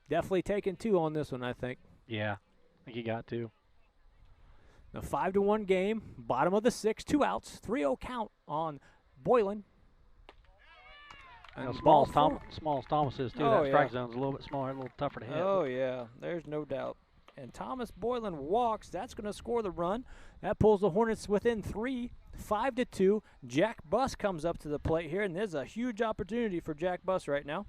Definitely taking 2 on this one, I think. Yeah, I think he got 2. The 5-1 game, bottom of the 6th, 2 outs, 3-0 count on Boylan. And small as Thomas is, too. That strike zone's a little bit smaller, a little tougher to hit. Oh, yeah, there's no doubt. And Thomas Boylan walks. That's going to score the run. That pulls the Hornets within 3, 5-2. Jack Buss comes up to the plate here, and there's a huge opportunity for Jack Buss right now.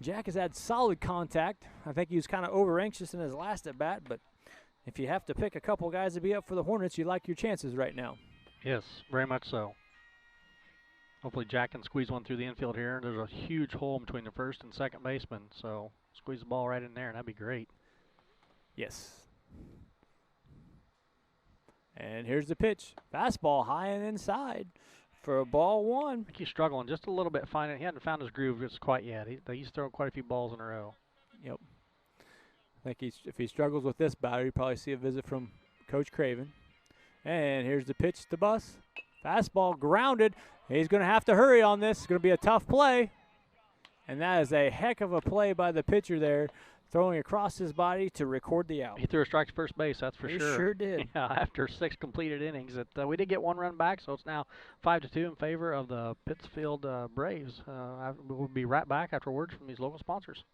Jack has had solid contact. I think he was kind of over-anxious in his last at-bat, but if you have to pick a couple guys to be up for the Hornets, you like your chances right now. Yes, very much so. Hopefully Jack can squeeze one through the infield here. There's a huge hole between the first and second baseman, so squeeze the ball right in there, and that'd be great. Yes. And here's the pitch. Fastball high and inside for a ball 1. I think he's struggling just a little bit finding. He hadn't found his groove just quite yet. He's thrown quite a few balls in a row. Yep. I think if he struggles with this batter, you probably see a visit from Coach Craven. And here's the pitch to Buss. Fastball grounded. He's going to have to hurry on this. It's going to be a tough play. And that is a heck of a play by the pitcher there, throwing across his body to record the out. He threw a strike to first base, that's for sure. He sure did. Yeah, after 6 completed innings. We did get 1 run back, so it's now 5-2 in favor of the Pittsfield Braves. We'll be right back after words from these local sponsors.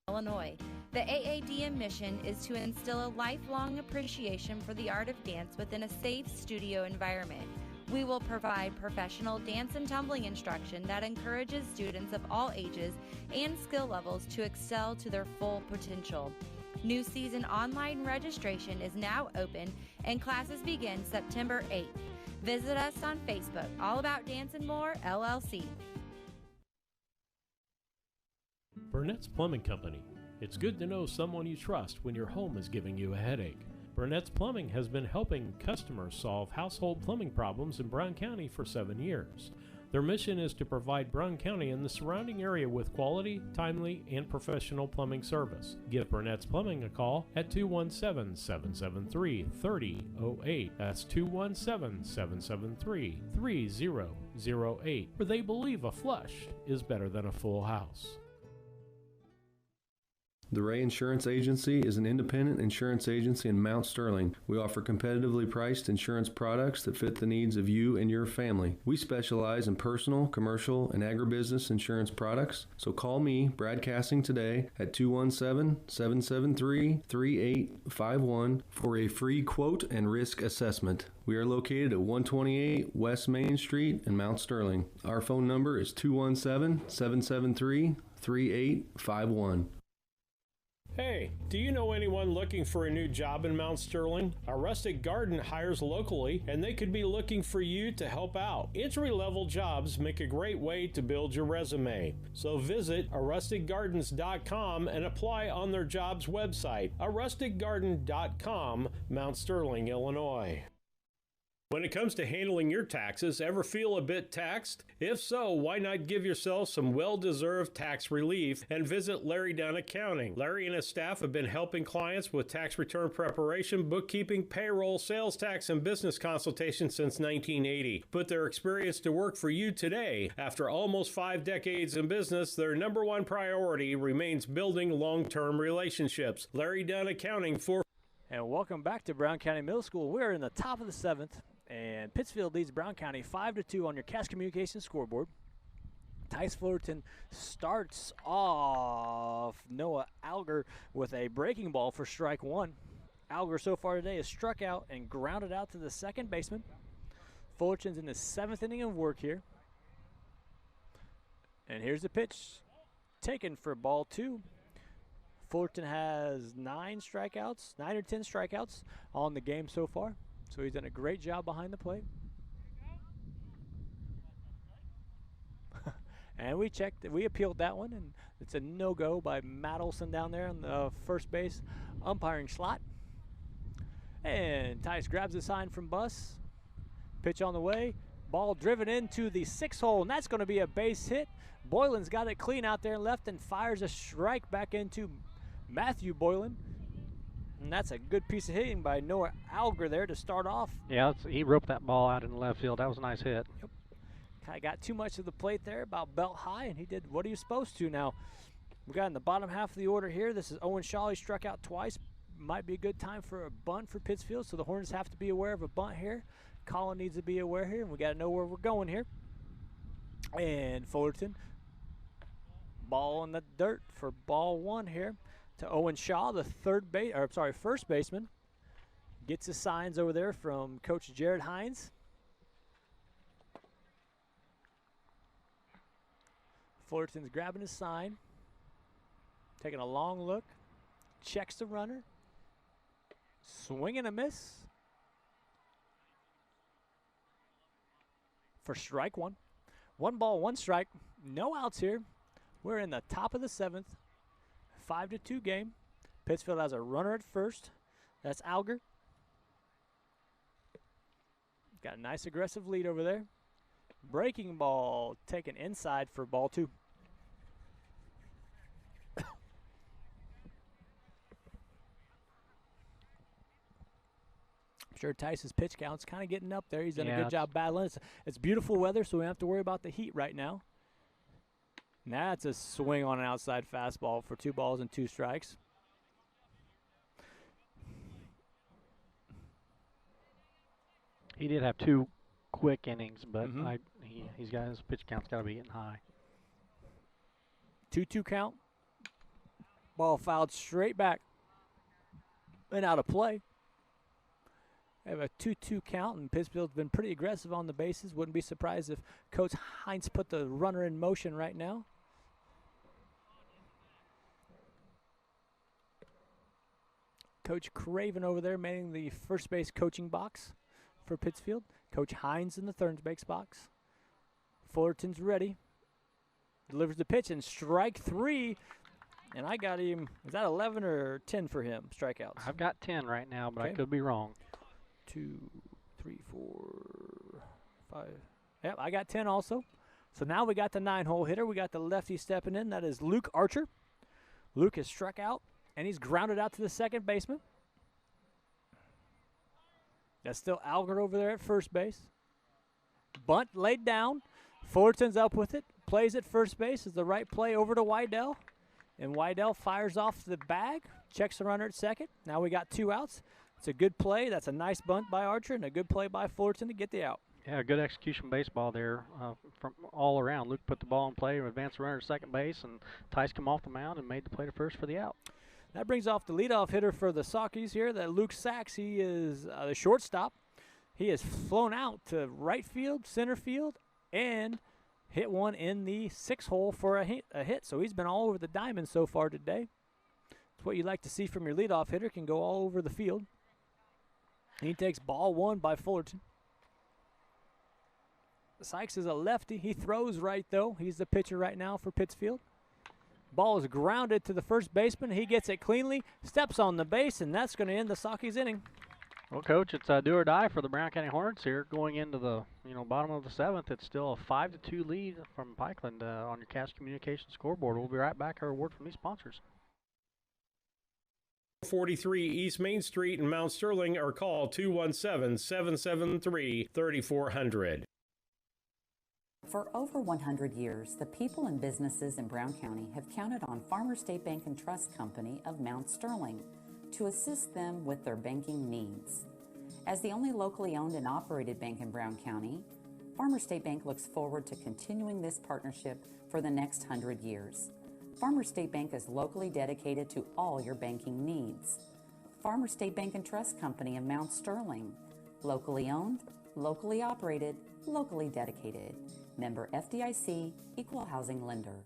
Illinois. The AADM mission is to instill a lifelong appreciation for the art of dance within a safe studio environment. We will provide professional dance and tumbling instruction that encourages students of all ages and skill levels to excel to their full potential. New season online registration is now open and classes begin September 8th. Visit us on Facebook, All About Dance and More, LLC. Burnett's Plumbing Company. It's good to know someone you trust when your home is giving you a headache. Burnett's Plumbing has been helping customers solve household plumbing problems in Brown County for 7 years. Their mission is to provide Brown County and the surrounding area with quality, timely, and professional plumbing service. Give Burnett's Plumbing a call at 217-773-3008. That's 217-773-3008, where they believe a flush is better than a full house. The Ray Insurance Agency is an independent insurance agency in Mount Sterling. We offer competitively priced insurance products that fit the needs of you and your family. We specialize in personal, commercial, and agribusiness insurance products. So call me, Brad Cassing, today at 217-773-3851 for a free quote and risk assessment. We are located at 128 West Main Street in Mount Sterling. Our phone number is 217-773-3851. Hey, do you know anyone looking for a new job in Mount Sterling? A Rustic Garden hires locally, and they could be looking for you to help out. Entry-level jobs make a great way to build your resume. So visit arusticgardens.com and apply on their jobs website, arusticgarden.com, Mount Sterling, Illinois. When it comes to handling your taxes, ever feel a bit taxed? If so, why not give yourself some well-deserved tax relief and visit Larry Dunn Accounting. Larry and his staff have been helping clients with tax return preparation, bookkeeping, payroll, sales tax, and business consultation since 1980. Put their experience to work for you today. After almost 5 decades in business, their number one priority remains building long-term relationships. Larry Dunn Accounting for... And welcome back to Brown County Middle School. We're in the top of the 7th. And Pittsfield leads Brown County 5-2 on your Cash Communications scoreboard. Tice Fullerton starts off Noah Alger with a breaking ball for strike 1. Alger so far today has struck out and grounded out to the second baseman. Fullerton's in the 7th inning of work here. And here's the pitch taken for ball 2. Fullerton has 9 or 10 strikeouts on the game so far. So he's done a great job behind the plate. And we appealed that one, and it's a no-go by Matt Olson down there on the first base umpiring slot. And Tice grabs a sign from Buss. Pitch on the way. Ball driven into the 6th hole, and that's going to be a base hit. Boylan's got it clean out there and left and fires a strike back into Matthew Boylan. And that's a good piece of hitting by Noah Alger there to start off. Yeah, he roped that ball out in the left field. That was a nice hit. Yep. Kind of got too much of the plate there, about belt high, and he did what he was supposed to. Now, we got in the bottom half of the order here. This is Owen Shaw. He struck out twice. Might be a good time for a bunt for Pittsfield, so the Hornets have to be aware of a bunt here. Colin needs to be aware here, and we got to know where we're going here. And Fullerton, ball in the dirt for ball 1 here. To Owen Shaw, the first baseman. Gets his signs over there from Coach Jared Hines. Fullerton's grabbing his sign, taking a long look, checks the runner, swing and a miss for strike 1. 1 ball, 1 strike, no outs here. We're in the top of the 7th. 5-2 game. Pittsfield has a runner at first. That's Alger. Got a nice aggressive lead over there. Breaking ball taken inside for ball 2. I'm sure Tice's pitch count's kind of getting up there. He's done a good job battling. It's beautiful weather, so we don't have to worry about the heat right now. That's a swing on an outside fastball for 2 balls and 2 strikes. He did have 2 quick innings, but he's got his pitch count's got to be getting high. 2-2 count. Ball fouled straight back and out of play. They have a 2-2 count, and Pittsfield's been pretty aggressive on the bases. Wouldn't be surprised if Coach Hines put the runner in motion right now. Coach Craven over there manning the first base coaching box for Pittsfield. Coach Hines in the third base box. Fullerton's ready. Delivers the pitch, and strike 3. And I got him, is that 11 or 10 for him, strikeouts? I've got 10 right now, but I could be wrong. 2, 3, 4, 5. Yep, I got 10 also. So now we got the 9-hole hitter. We got the lefty stepping in. That is Luke Archer. Luke has struck out, and he's grounded out to the second baseman. That's still Alger over there at first base. Bunt laid down. Fullerton's up with it. Plays at first base. Is the right play over to Wydell. And Wydell fires off the bag. Checks the runner at second. Now we got 2 outs. It's a good play. That's a nice bunt by Archer and a good play by Fullerton to get the out. Yeah, good execution baseball there from all around. Luke put the ball in play, advanced the runner to second base, and Tice come off the mound and made the play to first for the out. That brings off the leadoff hitter for the Saukeys here, that Luke Sachs. He is the shortstop. He has flown out to right field, center field, and hit one in the 6th hole for a hit. So he's been all over the diamond so far today. It's what you like to see from your leadoff hitter. Can go all over the field. He takes ball 1 by Fullerton. Sykes is a lefty. He throws right, though. He's the pitcher right now for Pittsfield. Ball is grounded to the first baseman. He gets it cleanly, steps on the base, and that's going to end the Sockies inning. Well, Coach, it's do or die for the Brown County Hornets here going into the bottom of the 7th. It's still a 5-2 lead from Pikeland on your Cash Communications scoreboard. We'll be right back. Our word from these sponsors. 43 East Main Street in Mount Sterling, or call 217-773-3400. For over 100 years, the people and businesses in Brown County have counted on Farmers State Bank and Trust Company of Mount Sterling to assist them with their banking needs. As the only locally owned and operated bank in Brown County, Farmers State Bank looks forward to continuing this partnership for the next 100 years. Farmers State Bank is locally dedicated to all your banking needs. Farmers State Bank and Trust Company of Mount Sterling, locally owned, locally operated, locally dedicated. Member FDIC, Equal Housing Lender.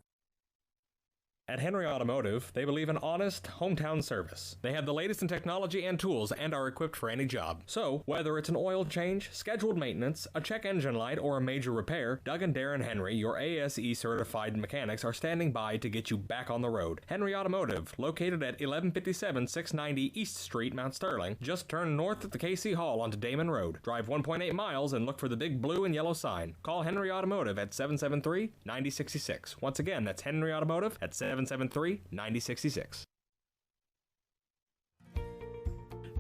At Henry Automotive, they believe in honest, hometown service. They have the latest in technology and tools and are equipped for any job. So, whether it's an oil change, scheduled maintenance, a check engine light, or a major repair, Doug and Darren Henry, your ASE-certified mechanics, are standing by to get you back on the road. Henry Automotive, located at 1157 690 East Street, Mount Sterling. Just turn north at the KC Hall onto Damon Road. Drive 1.8 miles and look for the big blue and yellow sign. Call Henry Automotive at 773-9066. Once again, that's Henry Automotive at 773-9066.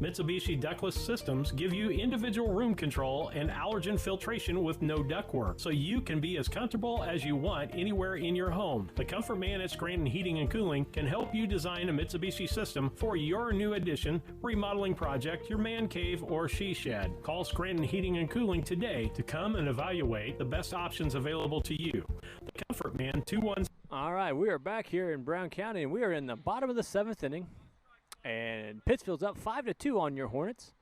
Mitsubishi ductless systems give you individual room control and allergen filtration with no ductwork, so you can be as comfortable as you want anywhere in your home. The Comfort Man at Scranton Heating and Cooling can help you design a Mitsubishi system for your new addition, remodeling project, your man cave, or she shed. Call Scranton Heating and Cooling today to come and evaluate the best options available to you. The Comfort Man 217. All right, we are back here in Brown County, and we are in the bottom of the 7th inning. And Pittsfield's up 5-2 on your Hornets.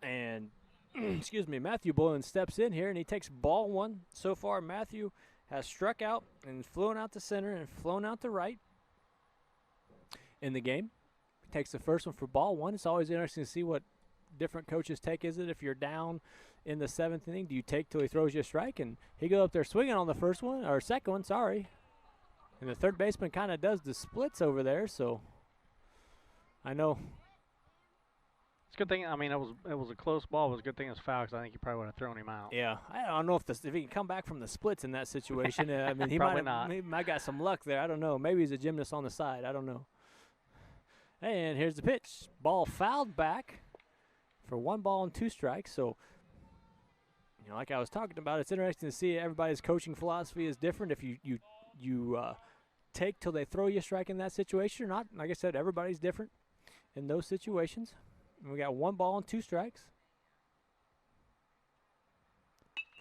And, excuse me, Matthew Boylan steps in here, and he takes ball 1. So far, Matthew has struck out and flown out to center and flown out to right in the game. He takes the first one for ball 1. It's always interesting to see what different coaches take. Is it if you're down in the 7th inning, do you take till he throws you a strike? And he goes up there swinging on the first one, or second one, sorry. And the third baseman kind of does the splits over there, so I know. It's a good thing. I mean, it was a close ball. It was a good thing it was foul, because I think he probably would have thrown him out. Yeah, I don't know if he can come back from the splits in that situation. I mean, he might got some luck there. I don't know. Maybe he's a gymnast on the side. I don't know. And here's the pitch. Ball fouled back for 1 ball and 2 strikes. So, like I was talking about, it's interesting to see everybody's coaching philosophy is different. If you take till they throw you a strike in that situation or not. Like I said, everybody's different in those situations. And we got 1 ball and 2 strikes.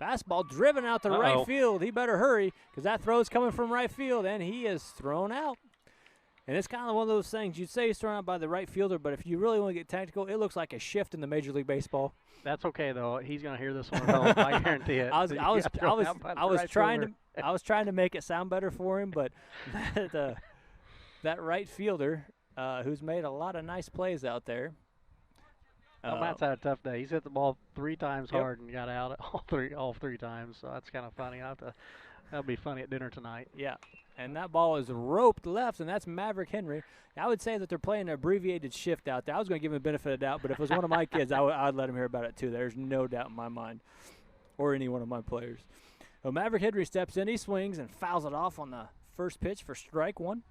Fastball driven out to right field. He better hurry, because that throw's coming from right field, and he is thrown out. And it's kind of one of those things. You'd say he's thrown out by the right fielder, but if you really want to get tactical, it looks like a shift in the Major League Baseball. That's okay, though. He's going to hear this one at home. I guarantee it. I was trying to make it sound better for him, but that right fielder, who's made a lot of nice plays out there. Matt's had a tough day. He's hit the ball 3 times hard and got out all three times. So that's kind of funny. That'll be funny at dinner tonight. Yeah. And that ball is roped left, and that's Maverick Henry. I would say that they're playing an abbreviated shift out there. I was going to give him the benefit of the doubt, but if it was one of my kids, I'd let him hear about it too. There's no doubt in my mind, or any one of my players. So Maverick Henry steps in, he swings, and fouls it off on the first pitch for strike 1.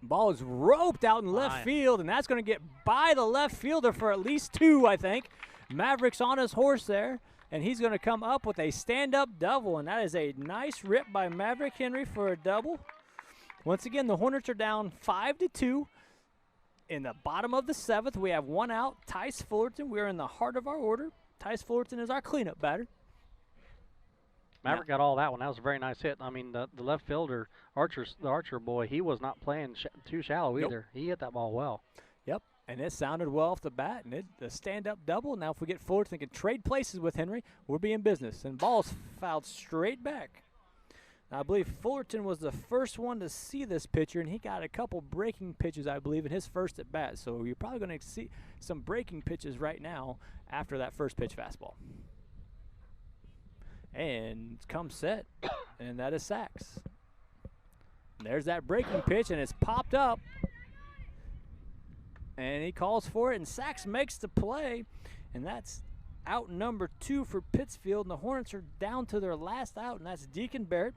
Ball is roped out in left field, and that's going to get by the left fielder for at least 2, I think. Maverick's on his horse there. And he's going to come up with a stand-up double, and that is a nice rip by Maverick Henry for a double. Once again, the Hornets are down 5-2. In the bottom of the 7th, we have 1 out. Tice Fullerton, we're in the heart of our order. Tice Fullerton is our cleanup batter. Maverick got all that one. That was a very nice hit. I mean, the left fielder, the Archer boy, he was not playing too shallow either. He hit that ball well. Yep. And it sounded well off the bat, and the stand-up double. Now if we get Fullerton can trade places with Henry, we'll be in business. And ball's fouled straight back. I believe Fullerton was the first one to see this pitcher, and he got a couple breaking pitches, I believe, in his first at bat. So you're probably going to see some breaking pitches right now after that first pitch fastball. And comes set, and that is Sachs. There's that breaking pitch, and it's popped up. And he calls for it, and Sachs makes the play, and that's out number 2 for Pittsfield, and the Hornets are down to their last out, and that's Deacon Barrett.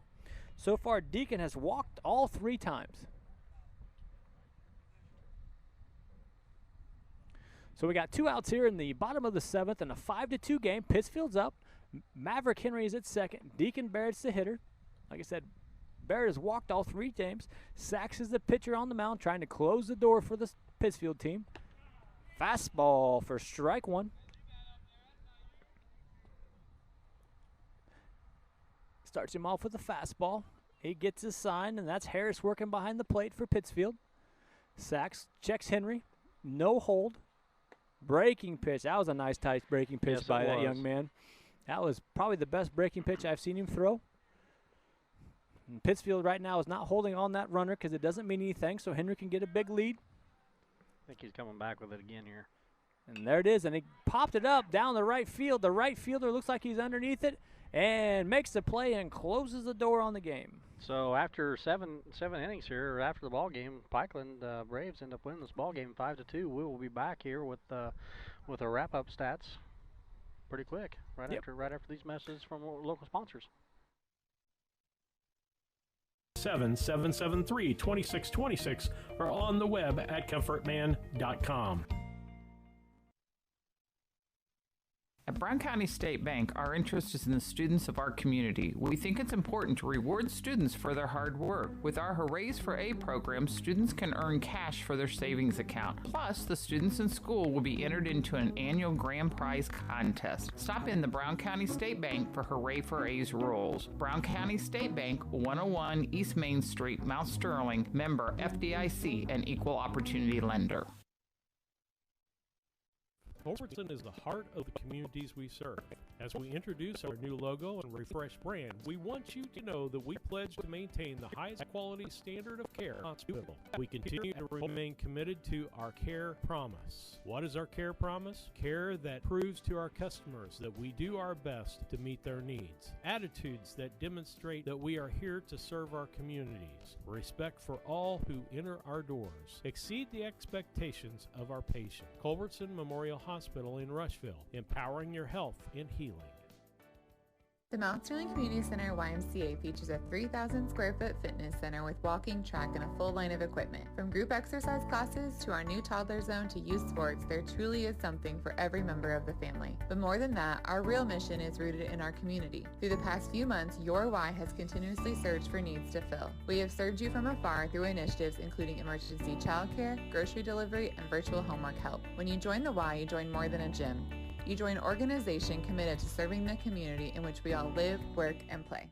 So far, Deacon has walked all 3 times. So we got 2 outs here in the bottom of the 7th, and a 5-2 game. Pittsfield's up. Maverick Henry is at second. Deacon Barrett's the hitter. Like I said, Barrett has walked all 3 games. Sachs is the pitcher on the mound, trying to close the door for the Pittsfield team. Fastball for strike 1. Starts him off with a fastball. He gets his sign, and that's Harris working behind the plate for Pittsfield. Sachs checks Henry. No hold. Breaking pitch. That was a nice, tight breaking pitch by that young man. That was probably the best breaking pitch I've seen him throw. And Pittsfield right now is not holding on that runner because it doesn't mean anything, so Henry can get a big lead. I think he's coming back with it again here. And there it is, and he popped it up down the right field. The right fielder looks like he's underneath it and makes the play and closes the door on the game. So after seven innings here, or after the ball game, Pikeland Braves end up winning this ball game 5-2. We will be back here with our wrap-up stats pretty quick, right after these messages from local sponsors. 773-2626 or on the web at comfortman.com. At Brown County State Bank, our interest is in the students of our community. We think it's important to reward students for their hard work. With our Hoorays for A program, students can earn cash for their savings account. Plus, the students in school will be entered into an annual grand prize contest. Stop in the Brown County State Bank for Hooray for A's rules. Brown County State Bank, 101 East Main Street, Mount Sterling, member FDIC, and equal opportunity lender. Culbertson is the heart of the communities we serve. As we introduce our new logo and refresh brand, we want you to know that we pledge to maintain the highest quality standard of care possible. We continue to remain committed to our care promise. What is our care promise? Care that proves to our customers that we do our best to meet their needs. Attitudes that demonstrate that we are here to serve our communities. Respect for all who enter our doors. Exceed the expectations of our patients. Culbertson Memorial Hospital in Rushville, empowering your health and healing. The Mount Sterling Community Center YMCA features a 3,000 square foot fitness center with walking track and a full line of equipment. From group exercise classes to our new toddler zone to youth sports, there truly is something for every member of the family. But more than that, our real mission is rooted in our community. Through the past few months, your Y has continuously searched for needs to fill. We have served you from afar through initiatives including emergency childcare, grocery delivery, and virtual homework help. When you join the Y, you join more than a gym. You join an organization committed to serving the community in which we all live, work, and play.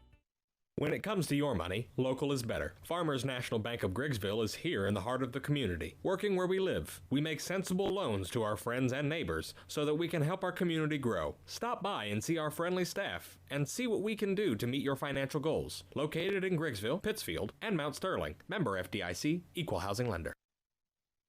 When it comes to your money, local is better. Farmers National Bank of Griggsville is here in the heart of the community, working where we live. We make sensible loans to our friends and neighbors so that we can help our community grow. Stop by and see our friendly staff and see what we can do to meet your financial goals. Located in Griggsville, Pittsfield, and Mount Sterling. Member FDIC, Equal Housing Lender.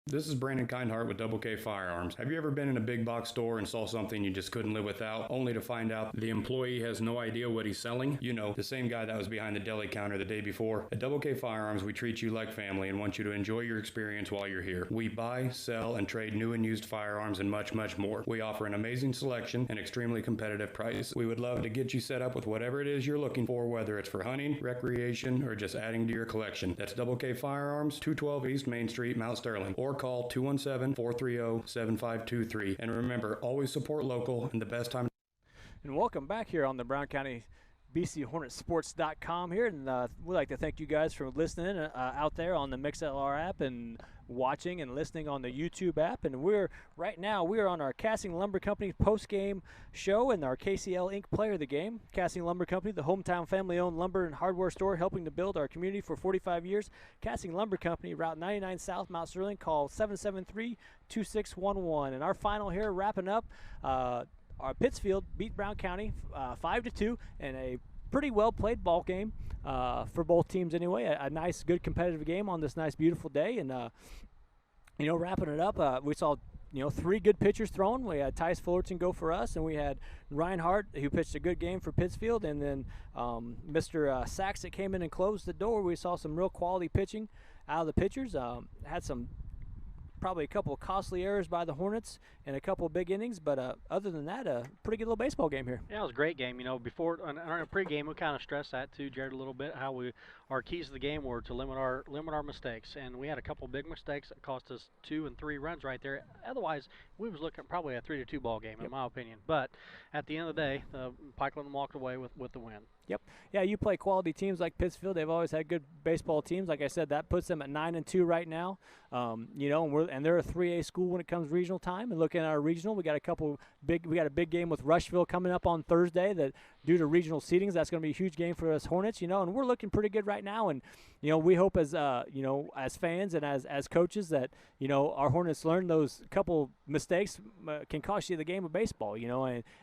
This is Brandon Kindhart with Double K Firearms. Have you ever been in a big box store and saw something you just couldn't live without, only to find out the employee has no idea what he's selling? You know, the same guy that was behind the deli counter the day before. At Double K Firearms, we treat you like family and want you to enjoy your experience while you're here. We buy, sell, and trade new and used firearms and much, much more. We offer an amazing selection and extremely competitive price. We would love to get you set up with whatever it is you're looking for, whether it's for hunting, recreation, or just adding to your collection. That's Double K Firearms, 212 East Main Street, Mount Sterling, or call 217-430-7523. And remember, always support local and the best time. And welcome back here on the Brown County BCHornetsports.com here. And we'd like to thank you guys for listening out there on the MixLR app and watching and listening on the YouTube app. And right now we are on our Casting Lumber Company post-game show and our KCL Inc. Player of the Game. Casting Lumber Company, the hometown family-owned lumber and hardware store helping to build our community for 45 years. Casting Lumber Company, Route 99 South, Mount Sterling. Call 773-2611. And our final here, wrapping up, our Pittsfield beat Brown County 5-2 in a pretty well played ball game for both teams anyway. A nice, good competitive game on this nice, beautiful day. And, wrapping it up, we saw 3 good pitchers thrown. We had Tice Fullerton go for us, and we had Ryan Hart, who pitched a good game for Pittsfield, and then Mr. Sachs that came in and closed the door. We saw some real quality pitching out of the pitchers. Had probably a couple of costly errors by the Hornets and a couple of big innings, but other than that, a pretty good little baseball game here. Yeah, it was a great game. Before in our pregame, we kind of stressed that too, Jared, a little bit. How our keys to the game were to limit our mistakes, and we had a couple big mistakes that cost us 2 and 3 runs right there. Otherwise, we was looking at probably a 3-2 ball game, in my opinion. But at the end of the day, Pikeland walked away with the win. Yep. Yeah, you play quality teams like Pittsfield. They've always had good baseball teams. Like I said, that puts them at 9-2 right now. And they're a 3A school when it comes regional time. And looking at our regional, we got a big game with Rushville coming up on Thursday. That due to regional seedings, that's going to be a huge game for us Hornets. And we're looking pretty good right now. And we hope as as fans and as coaches that our Hornets learn those couple mistakes can cost you the game of baseball.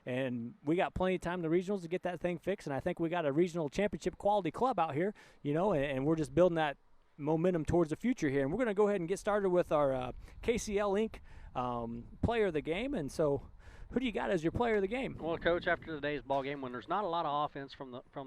And we got plenty of time in the regionals to get that thing fixed. And I think we got a regional championship quality club out here. And we're just building that momentum towards the future here. And we're going to go ahead and get started with our KCL Inc. Player of the game. And so, who do you got as your player of the game? Well, Coach, after today's ball game, when there's not a lot of offense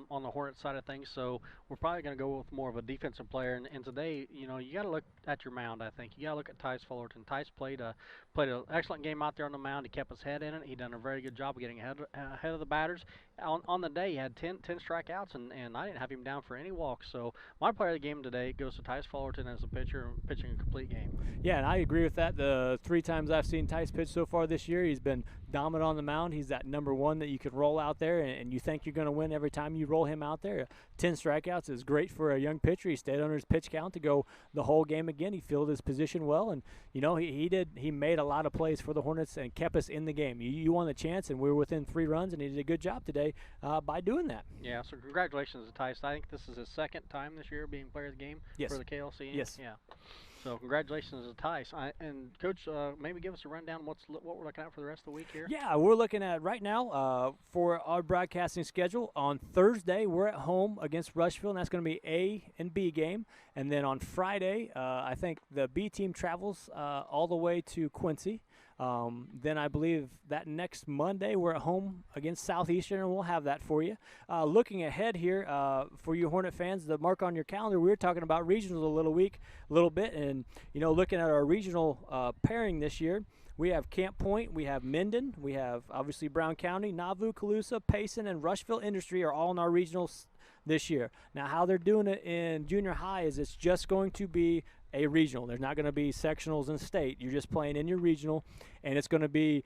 on the Hornets side of things, so we're probably going to go with more of a defensive player. And today, you got to look at your mound. I think you got to look at Tice Fullerton. Tice played an excellent game out there on the mound. He kept his head in it. He done a very good job of getting ahead of the batters. On the day, he had 10 strikeouts, and I didn't have him down for any walks. So my player of the game today goes to Tice Fullerton as a pitcher, pitching a complete game. Yeah, and I agree with that. The 3 times I've seen Tice pitch so far this year, he's been dominant on the mound. He's that number 1 that you could roll out there, and you think you're going to win every time you roll him out there. 10 strikeouts is great for a young pitcher. He stayed under his pitch count to go the whole game again. He filled his position well, and he made a lot of plays for the Hornets and kept us in the game. You won the chance, and we were within 3 runs, and he did a good job today by doing that. Yeah, so congratulations to Tice. I think this is his 2nd time this year being player of the game for the KLC. Yes. Yeah. So congratulations to Tice. And Coach, maybe give us a rundown what we're looking at for the rest of the week here. Yeah, we're looking at right now for our broadcasting schedule. On Thursday, we're at home against Rushville, and that's going to be A and B game. And then on Friday, I think the B team travels all the way to Quincy. Then I believe that next Monday we're at home against Southeastern, and we'll have that for you. Looking ahead here for you Hornet fans, the mark on your calendar, we were talking about regionals a little bit, and looking at our regional pairing this year, we have Camp Point, we have Minden, we have obviously Brown County, Nauvoo, Colusa, Payson, and Rushville Industry are all in our regionals this year. Now, how they're doing it in junior high is it's just going to be a regional. There's not going to be sectionals in state. You're just playing in your regional, and it's going to be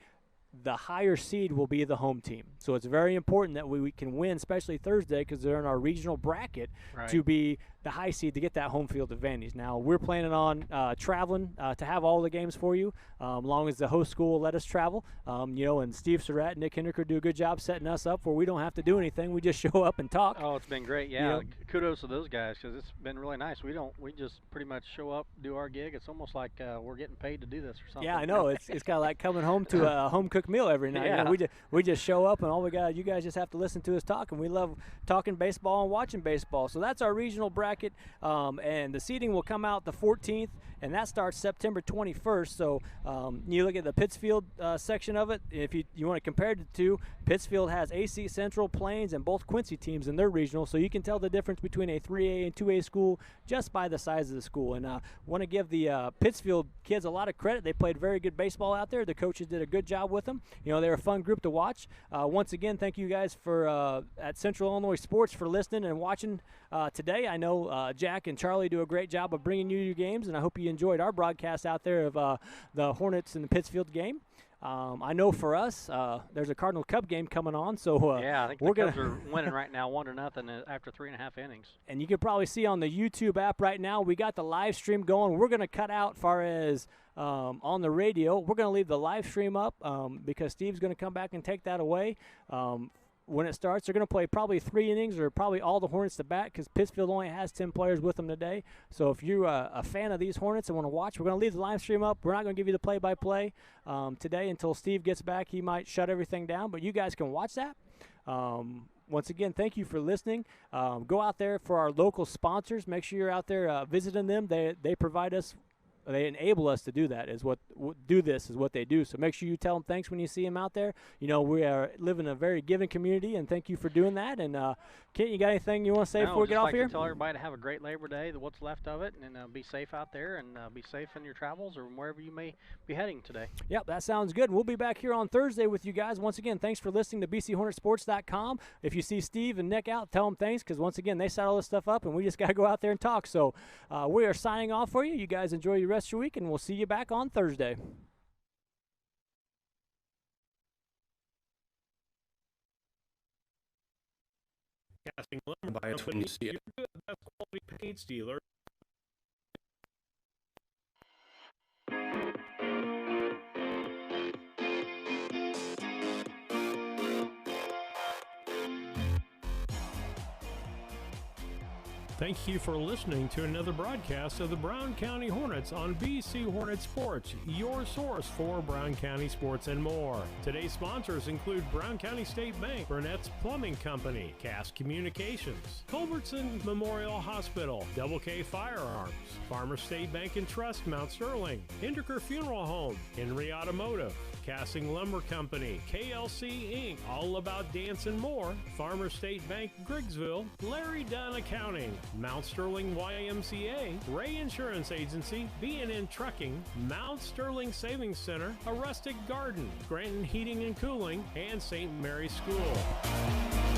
the higher seed will be the home team. So it's very important that we can win, especially Thursday, because they're in our regional bracket to be the high seed to get that home field advantage. Now, we're planning on traveling to have all the games for you, as long as the host school will let us travel. And Steve Surratt and Nick Henniker do a good job setting us up where we don't have to do anything. We just show up and talk. Oh, it's been great. Yeah, kudos to those guys because it's been really nice. We just pretty much show up, do our gig. It's almost like we're getting paid to do this or something. Yeah, I know. It's kind of like coming home to a home-cooked meal every night. Yeah. We just show up, and you guys just have to listen to us talk, and we love talking baseball and watching baseball. So that's our regional bracket. And the seeding will come out the 14th, and that starts September 21st. So you look at the Pittsfield section of it. If you want to compare the two, Pittsfield has AC Central, Plains, and both Quincy teams in their regional. So you can tell the difference between a 3A and 2A school just by the size of the school. And I want to give the Pittsfield kids a lot of credit. They played very good baseball out there. The coaches did a good job with them. They're a fun group to watch. Once again, thank you guys for at Central Illinois Sports for listening and watching today. I know Jack and Charlie do a great job of bringing you your games, and I hope you enjoyed our broadcast out there of the Hornets and the Pittsfield game. I know for us, there's a Cardinal Cub game coming on, so I think the Cubs are winning right now, 1-0 after 3.5 innings. And you can probably see on the YouTube app right now, we got the live stream going. We're going to cut out far as on the radio. We're going to leave the live stream up because Steve's going to come back and take that away. When it starts, they're going to play probably 3 innings or probably all the Hornets to bat because Pittsfield only has 10 players with them today. So if you're a fan of these Hornets and want to watch, we're going to leave the live stream up. We're not going to give you the play-by-play today until Steve gets back. He might shut everything down, but you guys can watch that. once again, thank you for listening. Go out there for our local sponsors. Make sure you're out there visiting them. They provide us. They enable us to do that. This is what they do. So make sure you tell them thanks when you see them out there. You know, we live in a very giving community, and thank you for doing that. And Kent, you got anything you want to say before we get off here? To tell everybody to have a great Labor Day, what's left of it, and be safe out there, and be safe in your travels or wherever you may be heading today. Yep, that sounds good. We'll be back here on Thursday with you guys. Once again, thanks for listening to BCHornetsports.com. If you see Steve and Nick out, tell them thanks, because once again, they set all this stuff up, and we just got to go out there and talk. So we are signing off for you. You guys enjoy your rest of your week, and we'll see you back on Thursday. Casting Lumber Company, your good, best quality paint dealer. Thank you for listening to another broadcast of the Brown County Hornets on BC Hornet Sports, your source for Brown County sports and more. Today's sponsors include Brown County State Bank, Burnett's Plumbing Company, Cass Communications, Culbertson Memorial Hospital, Double K Firearms, Farmer State Bank and Trust, Mount Sterling, Hinderker Funeral Home, Henry Automotive, Casting Lumber Company, KLC Inc., All About Dance and More, Farmer State Bank, Griggsville, Larry Dunn Accounting, Mount Sterling YMCA, Ray Insurance Agency, B&N Trucking, Mount Sterling Savings Center, A Rustic Garden, Granton Heating and Cooling, and St. Mary's School.